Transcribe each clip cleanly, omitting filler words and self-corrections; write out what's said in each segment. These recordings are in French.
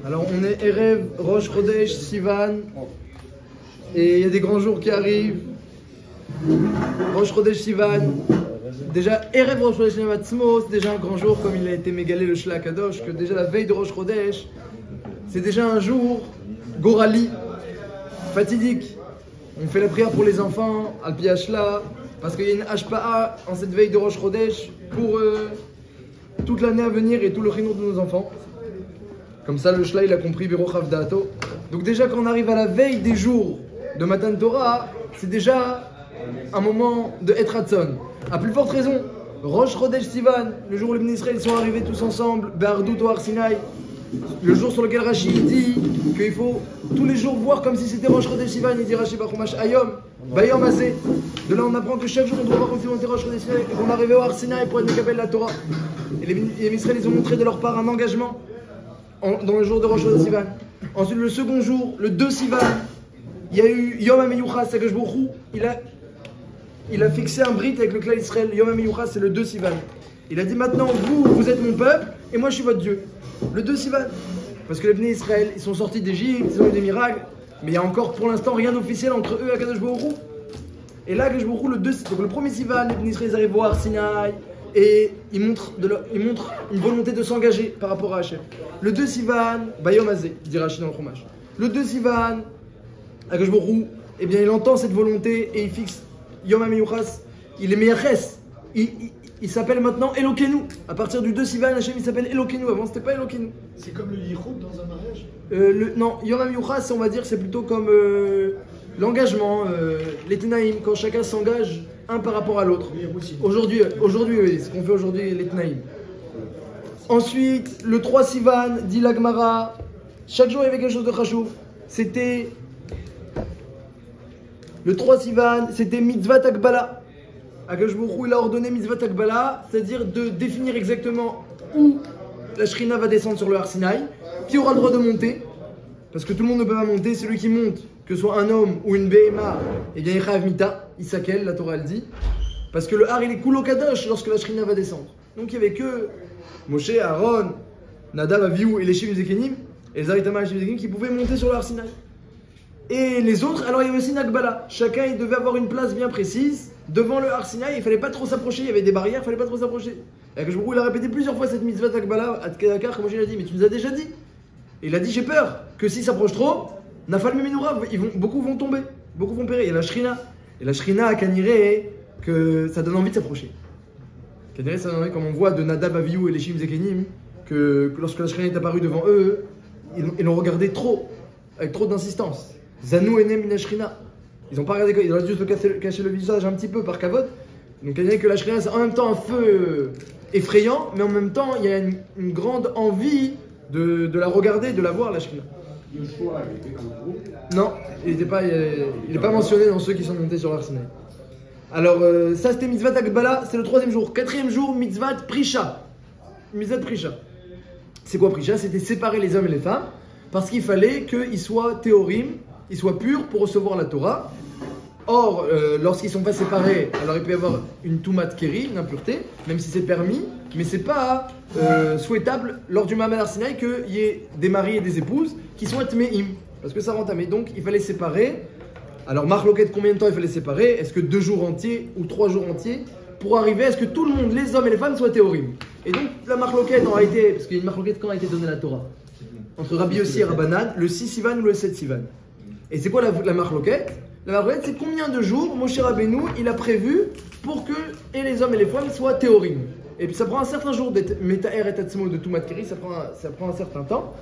Alors on est Erev, Rosh Chodesh, Sivan, et il y a des grands jours qui arrivent. Rosh Chodesh, Sivan, déjà Erev Rosh Chodesh Nematzmo, c'est déjà un grand jour comme il a été mégalé le Shlach Kadosh, que déjà la veille de Rosh Chodesh, c'est déjà un jour Gorali, fatidique. On fait la prière pour les enfants, Al Pi Hashla, parce qu'il y a une Hashpa'a en cette veille de Rosh Chodesh pour toute l'année à venir et tout le chinour de nos enfants. Comme ça, le Shla, il a compris Biro Chavdato. Donc déjà, quand on arrive à la veille des jours de Matan Torah, c'est déjà un moment de Etratzon. À plus forte raison, Rosh Chodesh Sivan, le jour où les Bnei Israël sont arrivés tous ensemble, Be'ardout au Har Sinai, le jour sur lequel Rashi dit qu'il faut tous les jours voir comme si c'était Rosh Chodesh Sivan. Il dit Rashi Bachumash Ayom, Bayom Azeh. De là, on apprend que chaque jour on doit voir comme si on était Rosh Chodesh Sivan et qu'on arrivait au Har Sinai pour être Mekabel la Torah. Et les Bnei Israël, ils ont montré de leur part un engagement dans le jour de Rosh Chodesh Sivan. Ensuite, le second jour, le 2 Sivan, il y a eu Yom HaMeyuchas, Akadosh Baruch Hu, il a fixé un brit avec le clan Israël. Yom HaMeyuchas, c'est le 2 Sivan. Il a dit maintenant, vous êtes mon peuple et moi je suis votre Dieu. Le 2 Sivan. Parce que les Bnei Israël, ils sont sortis d'Égypte, ils ont eu des miracles, mais il y a encore pour l'instant rien d'officiel entre eux et Akadosh Baruch Hu. Et là, Akadosh Baruch Hu, donc le premier Sivan, les Bnei Israël arrivent au Har Sinai et ils montrent une volonté de s'engager par rapport à Hachem. Le 2 Sivan, Bayom Azeh, dit Rashi dans le Chumash. Le 2 Sivan, Akadosh Baruch Hu, eh bien il entend cette volonté et il fixe Yom HaMeyuchas, il est Meyaches. Il s'appelle maintenant Elokenu. À partir du 2 Sivan, Hachem il s'appelle Elokenu. Avant c'était pas Elokenu. C'est comme le yichud dans un mariage. Non, Yom HaMeyuchas, on va dire, c'est plutôt comme l'engagement, les Tenaïm, quand chacun s'engage un par rapport à l'autre. Aujourd'hui, oui, ce qu'on fait aujourd'hui, les Tenaïm. Ensuite, le 3 Sivan, dit la Gemara, chaque jour il y avait quelque chose de chashuv. C'était le 3 Sivan, c'était Mitzvat Akbala. Akadosh Baruch Hu, il a ordonné Mitzvat Akbala, c'est-à-dire de définir exactement où la Shrina va descendre sur le Har Sinai, qui aura le droit de monter, parce que tout le monde ne peut pas monter, celui qui monte, que ce soit un homme ou une Behema, et bien il chayav mita, Isakel, la Torah le dit, parce que le Har il est Kulo Kadosh lorsque la Shrina va descendre. Donc il n'y avait que Moshe, Aaron, Nadav, Avihu et les Shivim Zekenim, et les Aritama et les Shivim Zekenim qui pouvaient monter sur le Har Sinai. Et les autres, alors il y avait aussi Nakbala, chacun il devait avoir une place bien précise devant le Har Sinai, il fallait pas trop s'approcher, il y avait des barrières, il fallait pas trop s'approcher. Et Akadosh Baruch Hu, il a répété plusieurs fois cette mitzvah Akbala, Adkadakar, comme Moshe l'a dit, mais tu nous as déjà dit. Et il a dit, j'ai peur que s'ils s'approchent trop, Nafal Mimenoura, beaucoup vont tomber, beaucoup vont périr. Il y a la Shrina. Et la Shrina, Kaniré, que ça donne envie de s'approcher. Kaniré, ça donne envie, comme on voit de Nadav, Avihu et les Shivim Zekenim, que lorsque la Shrina est apparue devant eux, ils l'ont regardé trop, avec trop d'insistance. Zanou enem mina Shrina. Ils n'ont pas regardé, ils auraient dû se cacher le visage un petit peu par kavod. Donc il y a que la Shrina, c'est en même temps un feu effrayant, mais en même temps il y a une grande envie de la regarder, de la voir, la Shrina. Yoshua, il était comme groupe. Non, il n'est pas mentionné dans ceux qui sont montés sur l'Ar Sinai. Alors ça c'était Mitzvat Akbala, c'est le 3e jour. 4e jour, Mitzvat Prisha. Mitzvat Prisha. C'est quoi Prisha? C'était séparer les hommes et les femmes, parce qu'il fallait qu'ils soient théorim, ils soient purs pour recevoir la Torah. Or, lorsqu'ils ne sont pas séparés, alors il peut y avoir une Tumat Keri, une impureté, même si c'est permis, mais c'est pas souhaitable lors du Ma'amad Har Sinai qu'il y ait des maris et des épouses qui soient Tmeim, parce que ça rend tamé. Donc il fallait séparer. Alors, Marloquet, combien de temps il fallait séparer? Est-ce que 2 jours entiers ou 3 jours entiers pour arriver à ce que tout le monde, les hommes et les femmes, soient théorim? Et donc, la Marloquet a été, parce qu'il y a une Marloquet quand a été donnée la Torah entre Rabbi Yossi et Rabbanan, le 6 Sivan ou le 7 Sivan. Et c'est quoi la Marloquet? La Marloquet, c'est combien de jours Moshe Rabbeinu il a prévu pour que et les hommes et les femmes soient théorim. Et puis ça prend un certain jour d'être Metaher et Tatsmo de Tumat Keri, ça prend un certain temps.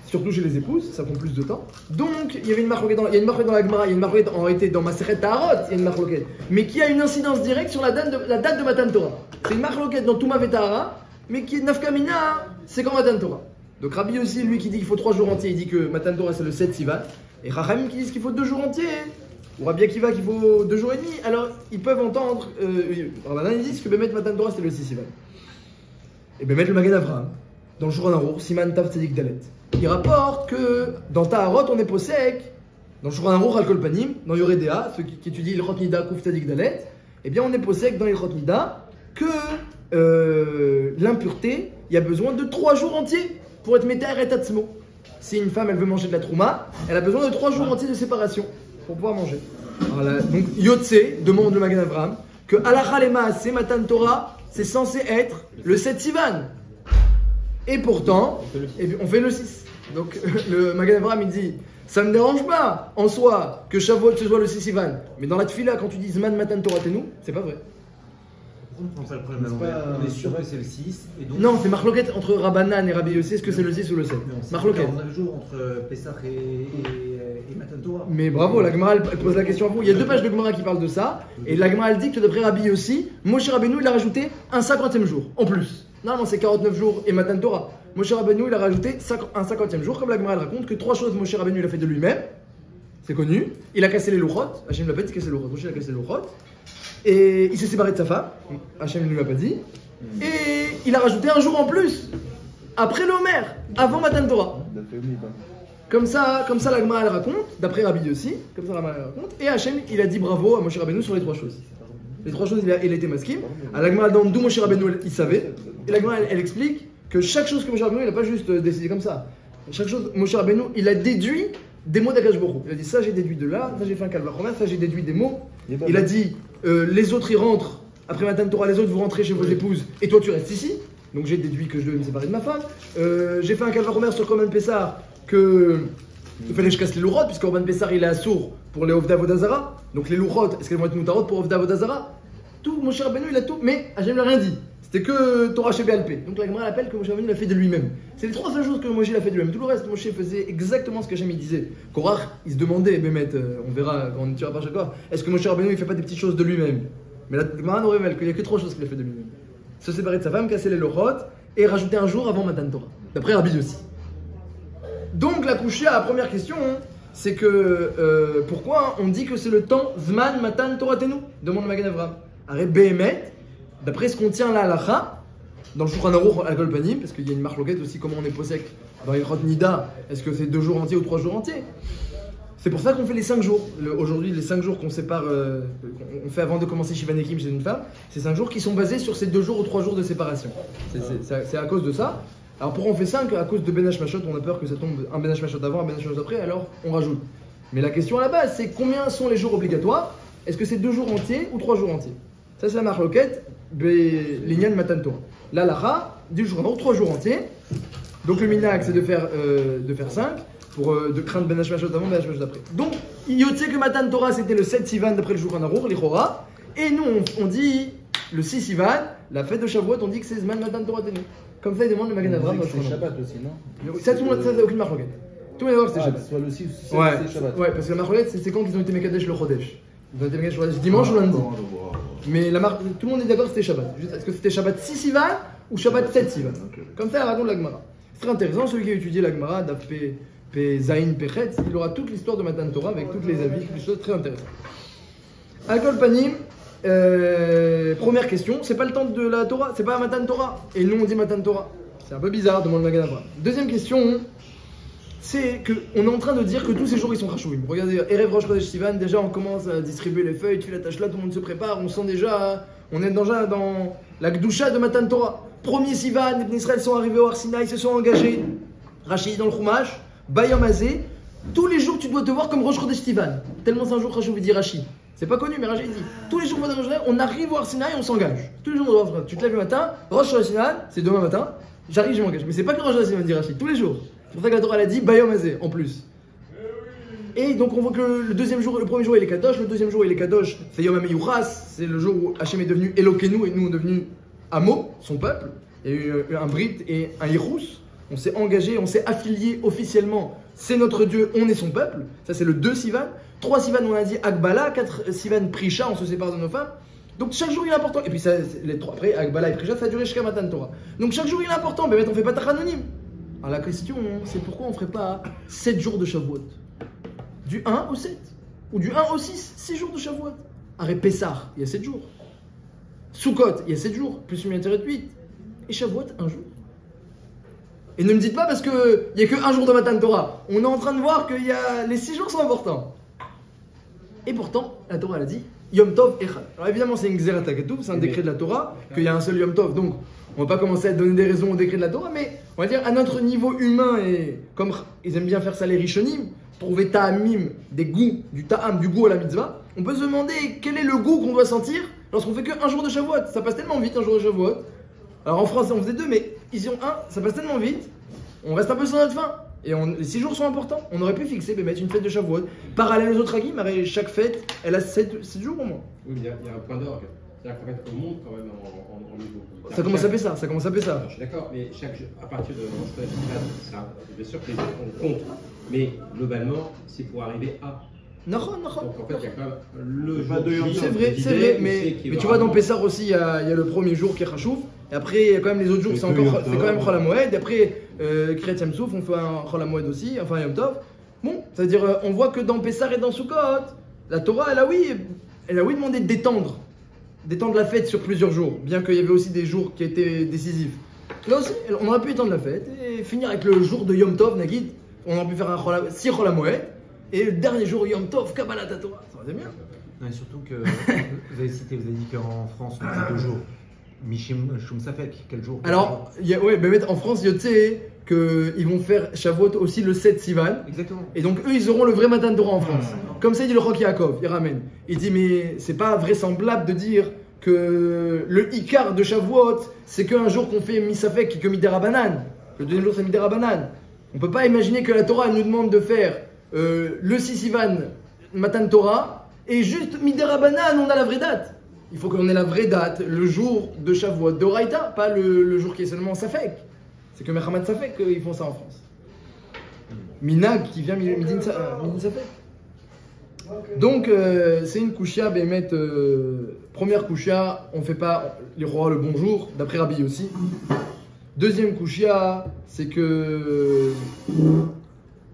Surtout chez les épouses, ça prend plus de temps. Donc, il y avait une marloquette dans la Gemara, il y a une marloquette en réalité dans Maseret Taharot, il y a une marloquette, mais qui a une incidence directe sur la date de Matan Torah. C'est une marloquette dans Touma Vetahara, mais qui est Nafkamina, c'est quand Matan Torah. Donc Rabbi aussi, lui qui dit qu'il faut 3 jours entiers, il dit que Matan Torah c'est le 7 Sivan, et Rachamim qui disent qu'il faut 2 jours entiers, ou Rabbi Akiva qu'il faut 2 jours et demi, alors ils peuvent entendre, Rabbanan ils disent que Bemet Matan Torah c'est le 6 Sivan. Et Bemet le Magen Avraham, dans le Shulchan Arour, Siman Tav Tzadik Dalet. Il rapporte que dans Taharot on est posek, dans Shulchan Arour Al Kol Panim, dans Yoredea, ceux qui étudient Ilchot Nida Kuf Tzadik Dalet, eh bien on est posek dans Ilchot Nida que l'impureté, il y a besoin de 3 jours entiers pour être métaire et tatsmo. Si une femme elle veut manger de la trouma, elle a besoin de 3 jours entiers de séparation pour pouvoir manger. Voilà. Donc Yotse demande le Magen Avraham que Halacha le Maaseh Matan Torah c'est censé être le 7 Sivan. Et pourtant, on fait le 6. Donc le Magen Avraham il dit ça ne me dérange pas en soi que Shavuot ce soit le 6 Sivan. Mais dans la Tfila, quand tu dis Zman Matan Torah Tenu, c'est pas vrai. On est sûr que c'est le 6. Et donc... Non, c'est Marloquette entre Rabbanan et Rabbi Yossi, est-ce que c'est le 6 ou le 7? Marloquette. On a le jour entre Pessah et Matan Torah. Mais bravo, la Gemara elle pose la question à vous. Il y a 2 pages de Gemara qui parlent de ça. Et la Gemara elle dit que d'après Rabbi Yossi, Moshe Rabbeinu il a rajouté un 50e jour en plus. Normalement c'est 49 jours et Matan Torah. Moshe Rabbeinu il a rajouté un 50e jour. Comme la Gemara elle raconte que 3 choses Moshe Rabbeinu il a fait de lui-même. C'est connu. Il a cassé les louchot. Hachem l'a pas dit qu'il a cassé les louchot. Moshe il a cassé les louchot. Et il s'est séparé de sa femme. Hachem ne lui a pas dit. Et il a rajouté un jour en plus. Après l'Omer. Avant Matan Torah. Comme ça la Gemara elle raconte, d'après Rabbi Yossi, comme ça la Gemara elle raconte, et Hachem il a dit bravo à Moshe Rabbeinu sur les 3 choses. Les 3 choses il a été masqué. À la Gemara d'où Moshe Rabbeinu il savait, et la Gemara elle explique que chaque chose que Moshe Rabbeinu il a pas juste décidé comme ça. Chaque chose Moshe Rabbeinu il a déduit des mots d'Akadosh Baruch Hu. Il a dit ça j'ai déduit de là, ça j'ai fait un calvachomer, ça j'ai déduit des mots. Il a dit les autres ils rentrent, après Matan Torah les autres vous rentrez chez vos épouses, et toi tu restes ici. Donc j'ai déduit que je devais me séparer de ma femme. J'ai fait un calvachomer sur Korban Pessah que il fallait que je casse les louchot, puisque Korban Pessah il est assourd pour les Ovda Vodazara. Donc les louchot, est-ce qu'elles vont être moutarot pour Ovda Vodazara? Tout, Moshe Rabbeinu il a tout, mais Hachem n'a rien dit. C'était que Torah chez BLP. Donc la Gemara appelle que Moshe Rabbeinu l'a fait de lui-même. C'est les 3 seules choses que Moshe l'a fait de lui-même. Tout le reste, Moshe faisait exactement ce que Hachem disait. Korach, il se demandait, Bémet, on verra quand on étudiera par chaque fois, est-ce que Moshe Rabbeinu il fait pas des petites choses de lui-même? Mais la Gemara nous révèle qu'il n'y a que 3 choses qu'il a fait de lui-même. Se séparer de sa femme, casser les louchot et rajouter un jour avant Matan Torah. D'après Rabbi Yossi. Donc la couchée à la première question, c'est que pourquoi on dit que c'est le temps Zman Matan Torah Tenu? Demande Magen Avraham. Arrête Behemet, d'après ce qu'on tient là à l'Acha, dans le Shulchan Aruch à Golpanim, parce qu'il y a une marloquette aussi comment on est posek dans les Chot Nida, est-ce que c'est 2 jours entiers ou 3 jours entiers? C'est pour ça qu'on fait les 5 jours. Aujourd'hui, les 5 jours qu'on sépare, on fait avant de commencer Shivan Ekim chez une femme, c'est 5 jours qui sont basés sur ces 2 jours ou 3 jours de séparation. C'est à cause de ça. Alors pourquoi on fait 5? À cause de Ben Hashmashot, on a peur que ça tombe un Ben Hashmashot avant, un Ben Hashmashot après, alors on rajoute. Mais la question à la base, c'est combien sont les jours obligatoires? Est-ce que c'est 2 jours entiers ou 3 jours entiers? Ça c'est la marloquette, l'Inyan Matan Torah. Là, l'Acha, du jour avant, 3 jours entiers. Donc le minag c'est de faire 5, pour de craindre Ben Hashmashot avant, Ben Hashmashot après. Donc, Yotse que Matan Torah c'était le 7 Sivan d'après le Shulchan Aruch, l'Ichora. Et nous on dit le 6 Sivan, la fête de Shavuot, on dit que c'est Zman Matan Torah Tenu. Comme ça, il demande le Magen Avraham. C'est Shabbat aussi, non? Ça, tout le monde, ça, c'est aucune marloquette. Tout le monde est d'accord que c'est Shabbat. Soit le 6 ou c'est Shabbat. Ouais, parce que la marloquette, c'est quand ils ont été Mekadesh le Chodesh. Ils ont été Mekadesh le Chodesh dimanche ou lundi. Mais tout le monde est d'accord que c'était Shabbat. Est-ce que c'était Shabbat 6 Sivan ou Shabbat 7 Sivan? Comme ça, elle raconte la Gemara. C'est très intéressant, celui qui a étudié la Gemara, Daf P Zain Pechet, il aura toute l'histoire de Matan Torah avec toutes les avis, des choses très intéressantes. À Golpanim, première question, c'est pas le temps de la Torah, c'est pas Matan Torah. Et nous on dit Matan Torah. C'est un peu bizarre, demande le Magen Avraham. Deuxième question, c'est qu'on est en train de dire que tous ces jours ils sont Chashuvim. Regardez, Erev Rosh Chodesh Sivan, déjà on commence à distribuer les feuilles, tu fais la tâche là, tout le monde se prépare, on sent déjà, on est déjà dans la Gdusha de Matan Torah. Premier Sivan, les Bnei Israël sont arrivés au Har Sinaï, ils se sont engagés. Rashi dans le Chumash, Bayom Hazé, tous les jours tu dois te voir comme Rosh Chodesh Sivan. Tellement c'est un jour Chashuv, dit Rashi. C'est pas connu, mais Rashi dit tous les jours on arrive au Har Sinaï, on s'engage. Tous les jours on doit, tu te lèves le matin, Rosh Chodesh Sivan, c'est demain matin, j'arrive, je m'engage. Mais c'est pas que Rosh Chodesh Sivan, dit Rashi, tous les jours. C'est pour ça que la Torah elle a dit Bayom Hazé en plus. Et donc on voit que le deuxième jour, le premier jour il est Kadosh, le deuxième jour il est Kadosh, c'est Yom HaMiyuchas, c'est le jour où Hachem est devenu Elokenu et nous on est devenu Amo, son peuple. Il y a eu un Brit et un Yerous. On s'est engagé, on s'est affilié officiellement. C'est notre Dieu, on est son peuple. Ça c'est le 2 Sivan. 3 Sivan on a dit Akbala, 4 Sivan Prisha, on se sépare de nos femmes. Donc chaque jour il est important. Et puis ça, les 3, après Akbala et Prisha ça a duré jusqu'à Matan Torah. Donc chaque jour il est important, mais on fait pas Tachanonim. Alors la question c'est pourquoi on ferait pas 7 jours de Shavuot? Du 1 au 7. Ou du 1 au 6, 6 jours de Shavuot. Arrête Pessah, il y a 7 jours. Sukkot, il y a 7 jours, plus une intérêt de 8. Et Shavuot, un jour. Et ne me dites pas parce qu'il n'y a que un jour de Matan Torah. On est en train de voir que les 6 jours sont importants. Et pourtant, la Torah elle a dit Yom Tov Echad. Alors évidemment, c'est une Xerat HaKatuv, c'est un décret de la Torah, qu'il y a un seul Yom Tov. Donc, on ne va pas commencer à donner des raisons au décret de la Torah, mais on va dire à notre niveau humain, et comme ils aiment bien faire ça les Rishonim, trouver ta'amim, des goûts, du ta'am, du goût à la mitzvah, on peut se demander quel est le goût qu'on doit sentir lorsqu'on fait qu'un jour de Shavuot. Ça passe tellement vite un jour de Shavuot. Alors en France, on faisait 2, mais ici on 1, ça passe tellement vite, on reste un peu sur notre faim. Et les 6 jours sont importants. On aurait pu fixer, mettre une fête de Shavuot. Parallèle aux autres Hagim, chaque fête, elle a 7 jours au moins. Oui, mais il y a un point d'orgue. C'est-à-dire qu'en fait, on monte quand même en niveau. Ça commence à faire ça, Je suis d'accord, mais à partir de ça, bien sûr que les jours on compte. Mais globalement, c'est pour arriver à. Non. Donc en fait, il y a quand même le jour de Yom Tov. C'est vrai, mais tu vois, dans Pessar aussi, il y a le premier jour qui est Chachouf. Et après, il y a quand même les autres jours, c'est quand même Chol HaMoed. Et après, Kriyat Yam Souf, on fait un Chol HaMoed aussi, enfin Yom Tov. Bon, c'est-à-dire, on voit que dans Pessar et dans Sukkot, la Torah, elle a oui demandé d'étendre la fête sur plusieurs jours, bien qu'il y avait aussi des jours qui étaient décisifs. Là aussi, on aurait pu étendre la fête et finir avec le jour de Yom Tov, Nagid. On aurait pu faire 6 Chol HaMoed. Et le dernier jour, Yom Tov, Kabbalat Torah. Ça va bien. Non, et surtout que vous avez dit qu'en France, on fait 2 jours. Mishim Shum Safek, quel jour? Alors, en France, tu sais qu'ils vont faire Shavuot aussi le 7 Sivan. Exactement. Et donc, eux, ils auront le vrai Matan Torah en France. Comme ça, il dit le Chok Yaakov, il ramène. Il dit, mais c'est pas vraisemblable de dire que le Ikar de Shavuot, c'est qu'un jour qu'on fait Misafek et que Midera Banan. Le deuxième jour, c'est Midera Banan. On peut pas imaginer que la Torah elle nous demande de faire le 6 Sivan Matan Torah et juste Midera Banan, on a la vraie date. Il faut qu'on ait la vraie date, le jour de Shavuot d'Oraita, pas le jour qui est seulement Safek. C'est que Mechamat Safek ils font ça en France. Minag qui vient Midin Safek. Donc c'est une kouchia, Bémet, première kouchia, on fait pas les rois le bonjour, d'après Rabbi aussi. Deuxième kouchia, c'est que...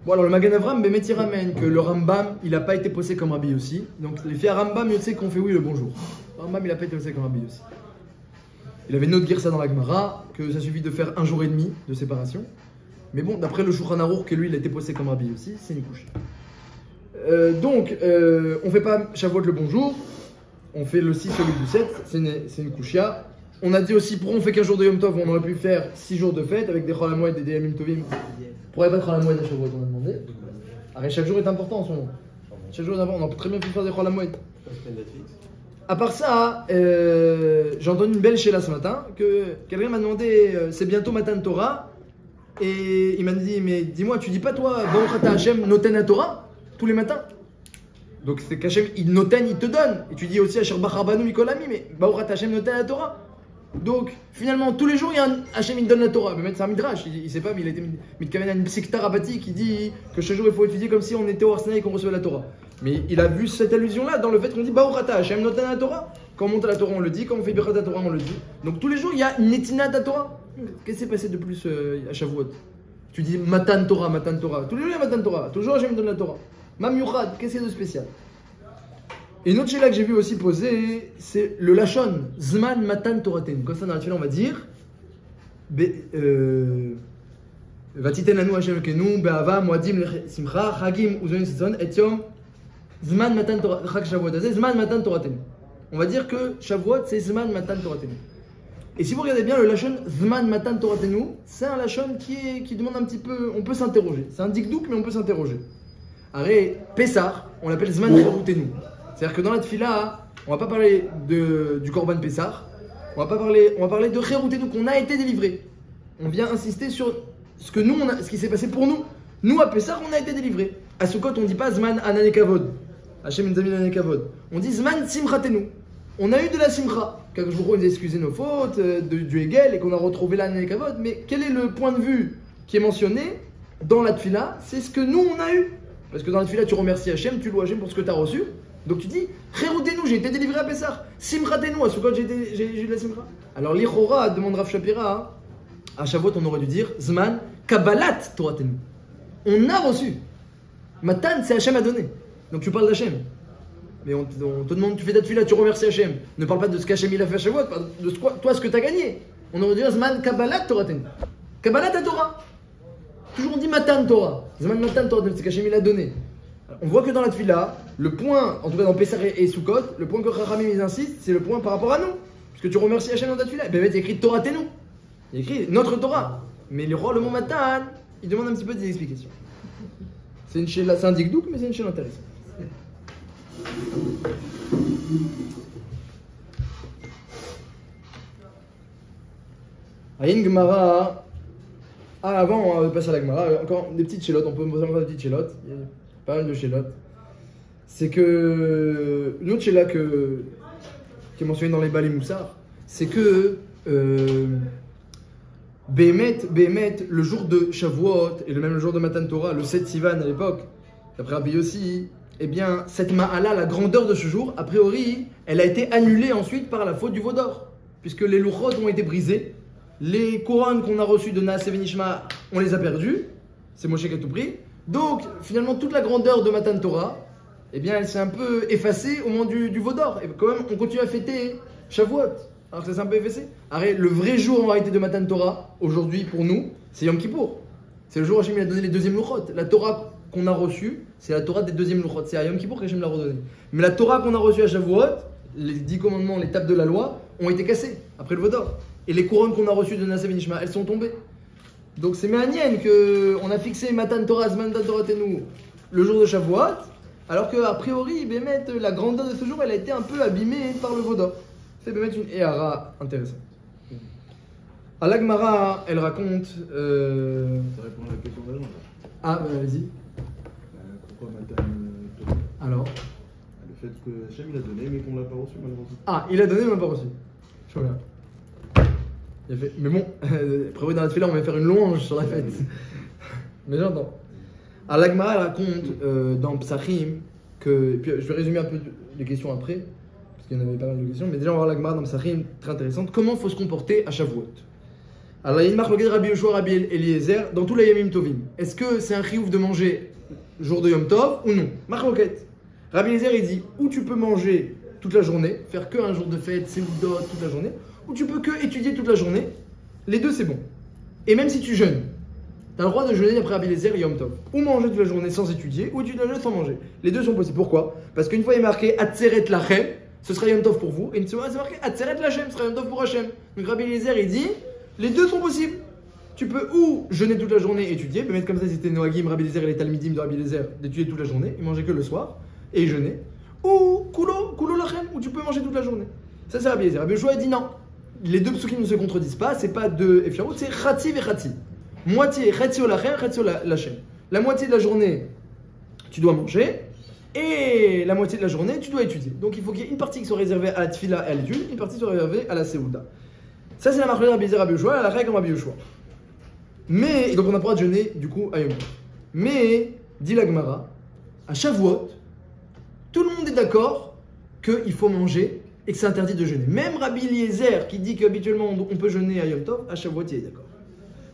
Bon alors le Magen Avram, Bémet il ramène que le Rambam, il n'a pas été posé comme Rabbi aussi. Donc les filles à Rambam, il sait qu'on fait oui le bonjour. Le Rambam, il n'a pas été posé comme Rabbi aussi. Il avait une autre ça dans la Gemara, que ça suffit de faire 1 jour et demi de séparation. Mais bon, d'après le Shulchan Aruch, que lui, il a été posé comme Rabbi aussi, c'est une couche. Donc, on fait pas Shavuot le bonjour, on fait le 6 celui du 7, c'est une couchia. On a dit aussi, pour on fait qu'un jour de Yom Tov, on aurait pu faire 6 jours de fête avec des Chol HaMoed et des Yamim Tovim. Pourrait pas être Chol HaMoed à Shavuot, on a demandé. Alors, chaque jour est important en ce moment. Chaque jour est important, on peut très bien faire des Chol HaMoed. À part ça, j'ai entendu une belle chéla ce matin, que quelqu'un m'a demandé, c'est bientôt Matan Torah, et il m'a dit, mais dis-moi, tu dis pas toi, Baruch Ata Hashem Noten à Torah, tous les matins? Donc c'est qu'Hachem, il noten, il te donne. Et tu dis aussi Asher Bach Rabbanou Mikolami, mais Baruch Ata Hashem Noten à Torah. Donc finalement, tous les jours, il y a un Hachem, il donne la Torah. Mais c'est un midrash, il sait pas, mais il a été mitkaven à une Psikta Rabati qui dit que chaque jour il faut étudier comme si on était au Arsena et qu'on recevait la Torah. Mais il a vu cette allusion-là dans le fait qu'on dit Baruch Ata Hashem Noten à Torah. Quand on monte à la Torah, on le dit. Quand on fait Birkat à Torah, on le dit. Donc tous les jours, il y a une Netina à Torah. Qu'est-ce qui s'est passé de plus à Shavuot? Tu dis Matan Torah, Matan Torah. Tous les jours, il y a Matan Torah. Toujours Hashem donne la Torah. Mam Yuchad, qu'est-ce qu'il y a de spécial? Et une autre chéla que j'ai vu aussi poser, c'est le Lachon, Zman Matan Toraten. Comme ça, dans la tefila, on va dire Vatiten Lanu Hashem Kenu, Be'ava, Moadim, Simcha, Chagim, Uzonim Sitzon, Et Yom, Zman Matan Toraten, Chag Shavuot, Zman Matan Toraten. On va dire que Shavuot, c'est Zman Matan Toraten. Et si vous regardez bien le Lachon Zman Matan Toratenu, c'est un Lachon qui demande un petit peu, on peut s'interroger. C'est un dikdouk, mais on peut s'interroger. Arrête, Pessar, on l'appelle Zman Cherutenu. C'est-à-dire que dans la tefila, on va pas parler du Korban Pessar, on va parler de Cherutenu, qu'on a été délivré. On vient insister sur ce qui s'est passé pour nous. Nous, à Pessar, on a été délivré. À Sukkot, on ne dit pas Zman Ananekavod. Hashem Nzamil Ananekavod. On dit Zman Simchatenu. On a eu de la simcha, car je vous ai excusé nos fautes, du Hegel, et qu'on a retrouvé la Nekavod, mais quel est le point de vue qui est mentionné dans la tefila? C'est ce que nous on a eu. Parce que dans la tefila, tu remercies Hachem, tu loues Hachem pour ce que tu as reçu. Donc tu dis, Cherutenu, j'ai été délivré à Pessah. Simchatenu, à Sukkot, j'ai eu de la simcha. Alors l'Ichora demande Rav Shapira, à Shavuot, on aurait dû dire, Zman, Kabbalat Toratenu. On a reçu. Matan, c'est Hachem a donné. Donc tu parles d'Hachem. Mais on te demande, tu fais ta tefila, tu remercies Hachem. Ne parle pas de ce qu'Hachem il a fait à Shavuot, de toi ce que tu as gagné. On aurait dû dire Zman Kabbalat Toraten. Kabbalat à Torah. Toujours on dit Matan Torah. Zman Matan Torah, c'est qu'Hachem il a donné. On voit que dans la Tfila, le point, en tout cas dans Pessah et Sukkot, le point que Chachamim ils insistent, c'est le point par rapport à nous. Parce que tu remercies Hachem dans ta Tfila. Ben, il y a écrit Torah Tenu. Il y a écrit notre Torah. Mais le roi, le Mont Matan, il demande un petit peu des explications. C'est un dikdouk, mais c'est une chaîne intéressante. Aïn Gemara. Ah, avant, on va passer à la Gemara. Encore des petites chélotes. On peut poser encore des petites chélotes. Il y a pas mal de chélotes. C'est que. Une autre chéla qui est mentionnée dans les Balé Moussard, c'est que. Béhémet, le jour de Shavuot, et même le jour de Matan Torah, le 7 Sivan à l'époque, d'après Rabbi Yossi, eh bien, cette Ma'ala, la grandeur de ce jour, a priori, elle a été annulée ensuite par la faute du veau d'or. Puisque les louchot ont été brisés, les couronnes qu'on a reçues de Naas et Benishma, on les a perdues, c'est Moshe qui a tout pris. Donc, finalement, toute la grandeur de Matan Torah, eh bien, elle s'est un peu effacée au moment du veau d'or. Et quand même, on continue à fêter Shavuot. Alors que ça s'est un peu effacé. Arrête, le vrai jour en réalité de Matan Torah, aujourd'hui pour nous, c'est Yom Kippour. C'est le jour où Hachem a donné les deuxièmes louchot. La Torah qu'on a reçue, c'est la Torah des deuxièmes louchot. C'est à Yom Kippour qu'Hachem l'a redonné. Mais la Torah qu'on a reçue à Shavuot, les 10 commandements, les tables de la loi, ont été cassées après le veau d'or. Et les couronnes qu'on a reçues de Naas et Benishma, elles sont tombées. Donc c'est méanienne qu'on a fixé Matan Torah, Zman Torah Tenu, le jour de Shavuot, alors qu'a priori, Bémet, la grandeur de ce jour, elle a été un peu abîmée par le veau d'or. C'est Bémet une Ehara intéressante. À la Gemara, elle raconte. Ça répond à la question d'avant. Ah, vas-y. Pourquoi Matan Torah? Alors. Le fait que Hachem il a donné, mais qu'on l'a pas reçu malheureusement. Ah, il a donné, mais on l'a pas reçu. Je reviens. Il a fait. Mais bon, prévu dans la tefila, on va faire une louange sur la fête. Mais j'entends. À la Gemara, elle raconte dans Psachim que. Et puis je vais résumer un peu les questions après. Parce qu'il y en avait pas mal de questions, mais déjà on va voir la Gemara dans Psachim, très intéressante. Comment il faut se comporter à Shavuot? Alors il y a une marque de Rabbi Yoshua, Rabbi Eliezer, dans tous les Yamim Tovim. Est-ce que c'est un chiouf de manger le jour de Yom Tov ou non? Marloquette. Rabbi Eliezer il dit, ou tu peux manger toute la journée, faire que un jour de fête, Seudot toute la journée, ou tu peux que étudier toute la journée. Les deux c'est bon. Et même si tu jeûnes, tu as le droit de jeûner après Rabbi Eliezer et Yom Tov. Ou manger toute la journée sans étudier, ou étudier la journée sans manger. Les deux sont possibles. Pourquoi? Parce qu'une fois il est marqué Atzeret Lachem, ce sera Yom Tov pour vous, et une fois c'est marqué Atzeret Lachem, ce sera Yom Tov pour Hachem. Donc Rabbi Eliezer il dit, les deux sont possibles. Tu peux ou jeûner toute la journée et étudier, peut mettre comme ça c'était Noagim, Rabbi Eliezer et les Talmidim de Rabbi Eliezer, d'étudier toute la journée, ils mangeaient que le soir, et ils jeûnaient. Ou Kulo Lachem, où tu peux manger toute la journée. Ça c'est Rabbi Eliezer. Rabbi Yoshua dit non. Les deux psukim ne se contredisent pas, c'est pas de Efsharut, c'est Chati et Chati. Moitié Chati au Lachem, Chati au Lachem. La moitié de la journée, tu dois manger, et la moitié de la journée, tu dois étudier. Donc il faut qu'il y ait une partie qui soit réservée à la Tfila et à l'étude, une partie qui soit réservée à la Seouda. Ça c'est la marque de Rabbi Eliezer, Rabbi Yoshua, la règle en Rabbi Yoshua. Mais, et donc on a pas le droit de jeûner du coup à Yom Tov. Mais, dit la Gemara, à Shavuot, tout le monde est d'accord qu'il faut manger et que c'est interdit de jeûner. Même Rabbi Eliezer qui dit qu'habituellement on peut jeûner à Yom Tov, à Shavuot il est d'accord.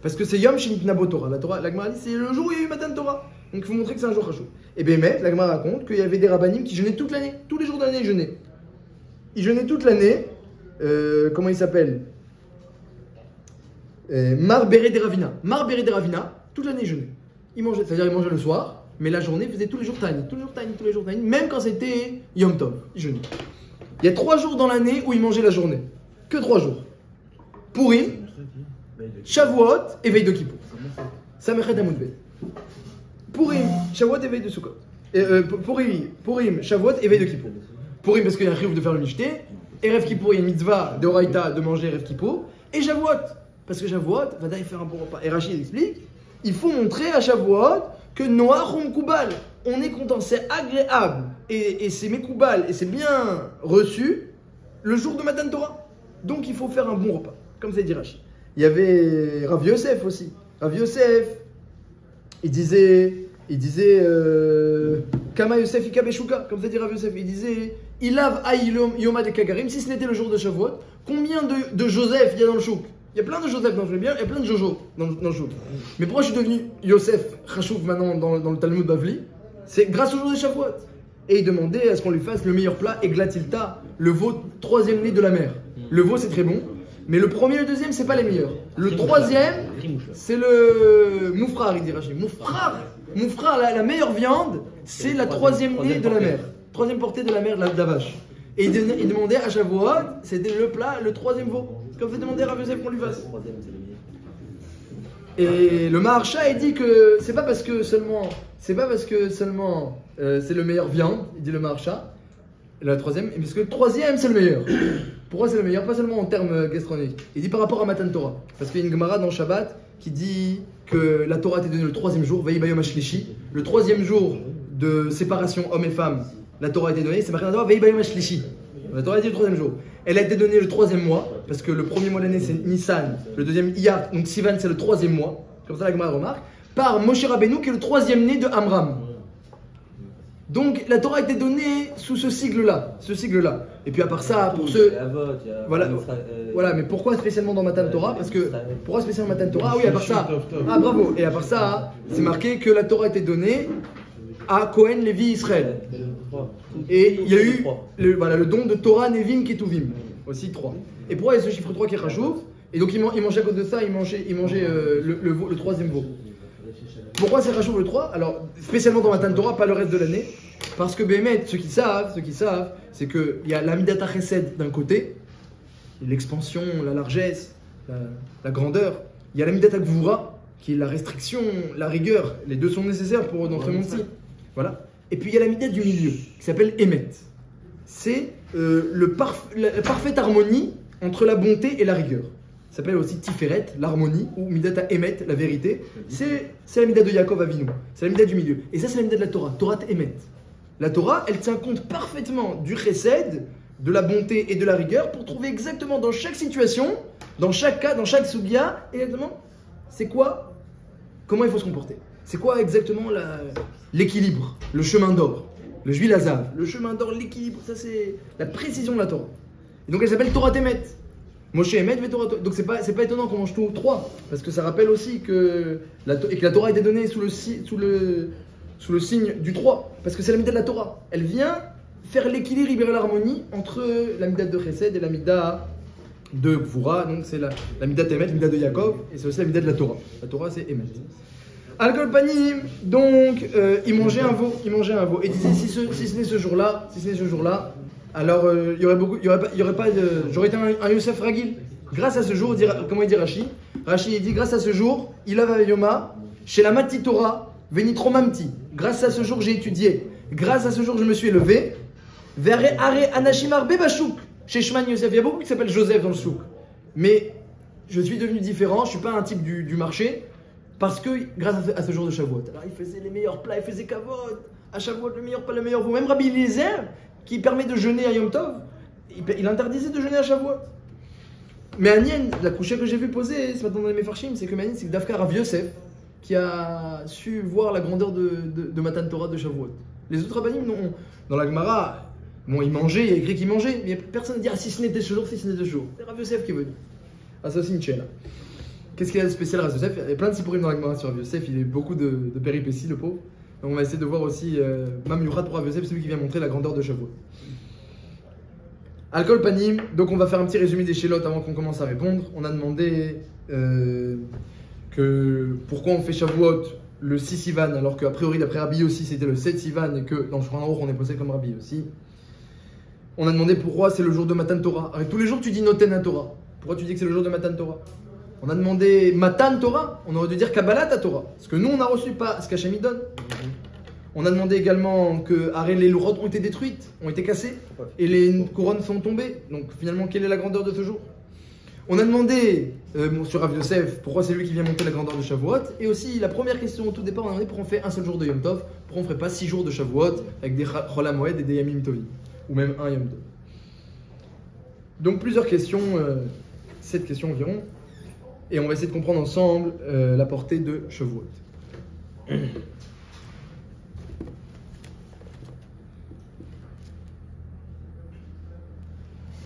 Parce que c'est Yom Shinitna Bo Torah. La Gemara dit c'est le jour où il y a eu Matan Torah. Donc il faut montrer que c'est un jour chachou. Et bien, la Gemara raconte qu'il y avait des rabbanim qui jeûnaient toute l'année. Tous les jours de l'année ils jeûnaient. Ils jeûnaient toute l'année. Comment il s'appelle? Mar Beret de Ravina, toute l'année il jeûnait. Il mangeait, c'est-à-dire il mangeait le soir, mais la journée il faisait tous les jours Tani, même quand c'était Yom Tov, il jeûnait. Il y a 3 jours dans l'année où il mangeait la journée. Que 3 jours. Purim, Shavuot et veille de Kippour. Samechet Amud. Purim, Shavuot et veille de Sukkot. Purim, Shavuot et veille de Kippour. Purim parce qu'il y a un chiyuv de faire le michté, Erev Kippour il y a une mitzvah de Oraïta de manger Erev Kippour, et Shavuot. Parce que Shavuot va d'ailleurs faire un bon repas. Et Rachid explique, il faut montrer à Shavuot que Noach ou Mkoubal, on est content, c'est agréable, et c'est Mekoubal, et c'est bien reçu, le jour de Matan Torah. Donc il faut faire un bon repas, comme ça dit Rachid. Il y avait Rav Yosef aussi. Rav Yosef, il disait Kama Yosef Ika Beshuka, comme ça dit Rav Yosef, il disait Ilav Aïlom Yoma de Kagarim, si ce n'était le jour de Shavuot, combien de Joseph il y a dans le chouk? Il y a plein de Joseph dans le bien, il y a plein de Jojo dans le chouk. Mais pourquoi je suis devenu Yosef Chachouf maintenant dans le Talmud Bavli? C'est grâce au jour de Shavuot. Et il demandait à ce qu'on lui fasse le meilleur plat, Eglatilta, le veau 3e né de la mer. Le veau c'est très bon, Mais le premier et le deuxième, c'est pas les meilleurs. Le troisième, c'est le moufrar, il dit Rashi. Moufrar, la meilleure viande, c'est la troisième née de la mer. Troisième portée de la mer, la vache. Et il demandait à Shavuot, c'était le plat, le troisième veau. Ce qu'on fait demander à Rav Yosef qu'on lui fasse. Et le Maharsha, il dit que c'est pas parce que seulement c'est le meilleur viande, il dit le Maharsha, la troisième, parce que le troisième c'est le meilleur. Pourquoi c'est le meilleur? Pas seulement en termes gastronomiques. Il dit par rapport à Matan Torah. Parce qu'il y a une Gemara dans Shabbat qui dit que la Torah a été donnée le troisième jour, Vei Bayom HaShlishi, le troisième jour de séparation homme et femme. La Torah a été donnée, c'est marqué dans la Torah, Vei Bayom HaShlishi. La Torah a été le troisième jour. Elle a été donnée le troisième mois, parce que le premier mois de l'année c'est Nissan, le deuxième Iyar, donc Sivan c'est le troisième mois, comme ça la Gemara remarque, par Moshe Rabbeinu qui est le troisième né de Amram. Donc la Torah a été donnée sous ce sigle-là. Et puis à part ça, pour ceux... Voilà, mais pourquoi spécialement dans Matan Torah? Parce que, pourquoi spécialement Matan Torah? Ah oui, à part ça, ah bravo, et à part ça, c'est marqué que la Torah a été donnée à Cohen, Lévi, Israël. Et il y a eu le don de Torah, Nevim, Ketuvim. Aussi 3. Et pourquoi il y a ce chiffre 3 qui est rachouf? Et donc il mangeait à cause de ça, il mangeait le troisième veau. Pourquoi c'est rachouf le 3? Alors, spécialement dans Matan Torah, pas le reste de l'année. Parce que Béhémet, ceux qui savent, c'est qu'il y a l'Amidat HaChesed d'un côté, l'expansion, la largesse, la grandeur. Il y a l'Amidat HaGvura, qui est la restriction, la rigueur. Les deux sont nécessaires pour dans ce monde-ci. Voilà. Et puis il y a l'Amidat du milieu, qui s'appelle Emet. C'est la parfaite harmonie entre la bonté et la rigueur. Ça s'appelle aussi Tiferet, l'harmonie, ou Midat Emet, la vérité. C'est la Midat de Yaakov Avinu. C'est la Midat du milieu. Et ça, c'est la Midat de la Torah, Torah Emet. La Torah, elle tient compte parfaitement du chesed, de la bonté et de la rigueur pour trouver exactement dans chaque situation, dans chaque cas, dans chaque soubia, exactement, c'est quoi, comment il faut se comporter. C'est quoi exactement l'équilibre, le chemin d'or, le Juil Hazav, le chemin d'or, l'équilibre, ça c'est la précision de la Torah. Et donc elle s'appelle Torah Emet. Moshe Emet, mais Torah. Donc c'est pas étonnant qu'on mange tout 3, parce que ça rappelle aussi que la Torah a été donnée sous le signe du 3, parce que c'est la Midah de la Torah. Elle vient faire l'équilibre, libérer l'harmonie entre la Midah de Chesed et la Midah de Gvura. Donc c'est la Midah Emet, la Midah de Yaakov, et c'est aussi la Midah de la Torah. La Torah c'est Emet. Al-Kol Panim, donc il mangeait un veau, et il disait si ce n'est ce jour-là, alors il y aurait pas j'aurais été un Yosef Ragil. Grâce à ce jour, comment il dit Rashi? Rashi il dit grâce à ce jour, il a Yoma, chez la Mati Torah, Venitro Mamti. Grâce à ce jour, j'ai étudié. Grâce à ce jour, je me suis élevé. Verre Are Anashimar Bebachouk. Chez Shman Yosef, il y a beaucoup qui s'appellent Joseph dans le souk. Mais je suis devenu différent, je ne suis pas un type du marché. Parce que grâce à ce jour de Shavuot, alors il faisait les meilleurs plats, il faisait kavod. À Shavuot, le meilleur, pas le meilleur. Même Rabbi Eliezer, qui permet de jeûner à Yom Tov, il interdisait de jeûner à Shavuot. Mais Anien, la couchée que j'ai vu poser ce matin dans les Mefarshim, c'est que Anien, c'est que Dafka Rav Yosef, qui a su voir la grandeur de Matan Torah de Shavuot. Les autres rabbinim, dans la Gemara, bon, ils mangeaient, il y a écrit qu'ils mangeaient, mais personne ne dit si ce n'était ce jour, si ce n'était ce jour. C'est Rav Yosef qui est venu. Ah, ça aussi une chaîne. Qu'est-ce qu'il y a de spécial Rav Yosef? Il y a plein de sipurim dans la Gemara sur Rav Yosef, il a beaucoup de péripéties, le pauvre. Donc on va essayer de voir aussi Mam Yuchat pour Rav Yosef, celui qui vient montrer la grandeur de Shavuot. Al-Kol Panim, donc on va faire un petit résumé des Shelot avant qu'on commence à répondre. On a demandé que pourquoi on fait Shavuot le 6 Sivan alors qu'a priori d'après Rabbi aussi c'était le 7 Sivan et que dans le Shulchan Aruch on est posé comme Rabbi aussi. On a demandé pourquoi c'est le jour de Matan Torah. Alors, tous les jours tu dis Noten Torah. Pourquoi tu dis que c'est le jour de Matan Torah? On a demandé Matan Torah, on aurait dû dire Kabbalat Torah. Parce que nous on n'a reçu pas ce qu'Hachem donne. On a demandé également que les lourotes ont été détruites, ont été cassées et les couronnes sont tombées. Donc finalement quelle est la grandeur de ce jour? On a demandé sur Rav Yosef pourquoi c'est lui qui vient monter la grandeur de Shavuot. Et aussi la première question au tout départ, on a demandé pourquoi on fait un seul jour de Yom Tov, pourquoi on ne ferait pas 6 jours de Shavuot avec des Chol HaMoed et des Yamim Tovim, ou même un Yom Tov. Donc plusieurs questions, 7 questions environ, et on va essayer de comprendre ensemble la portée de Shavuot.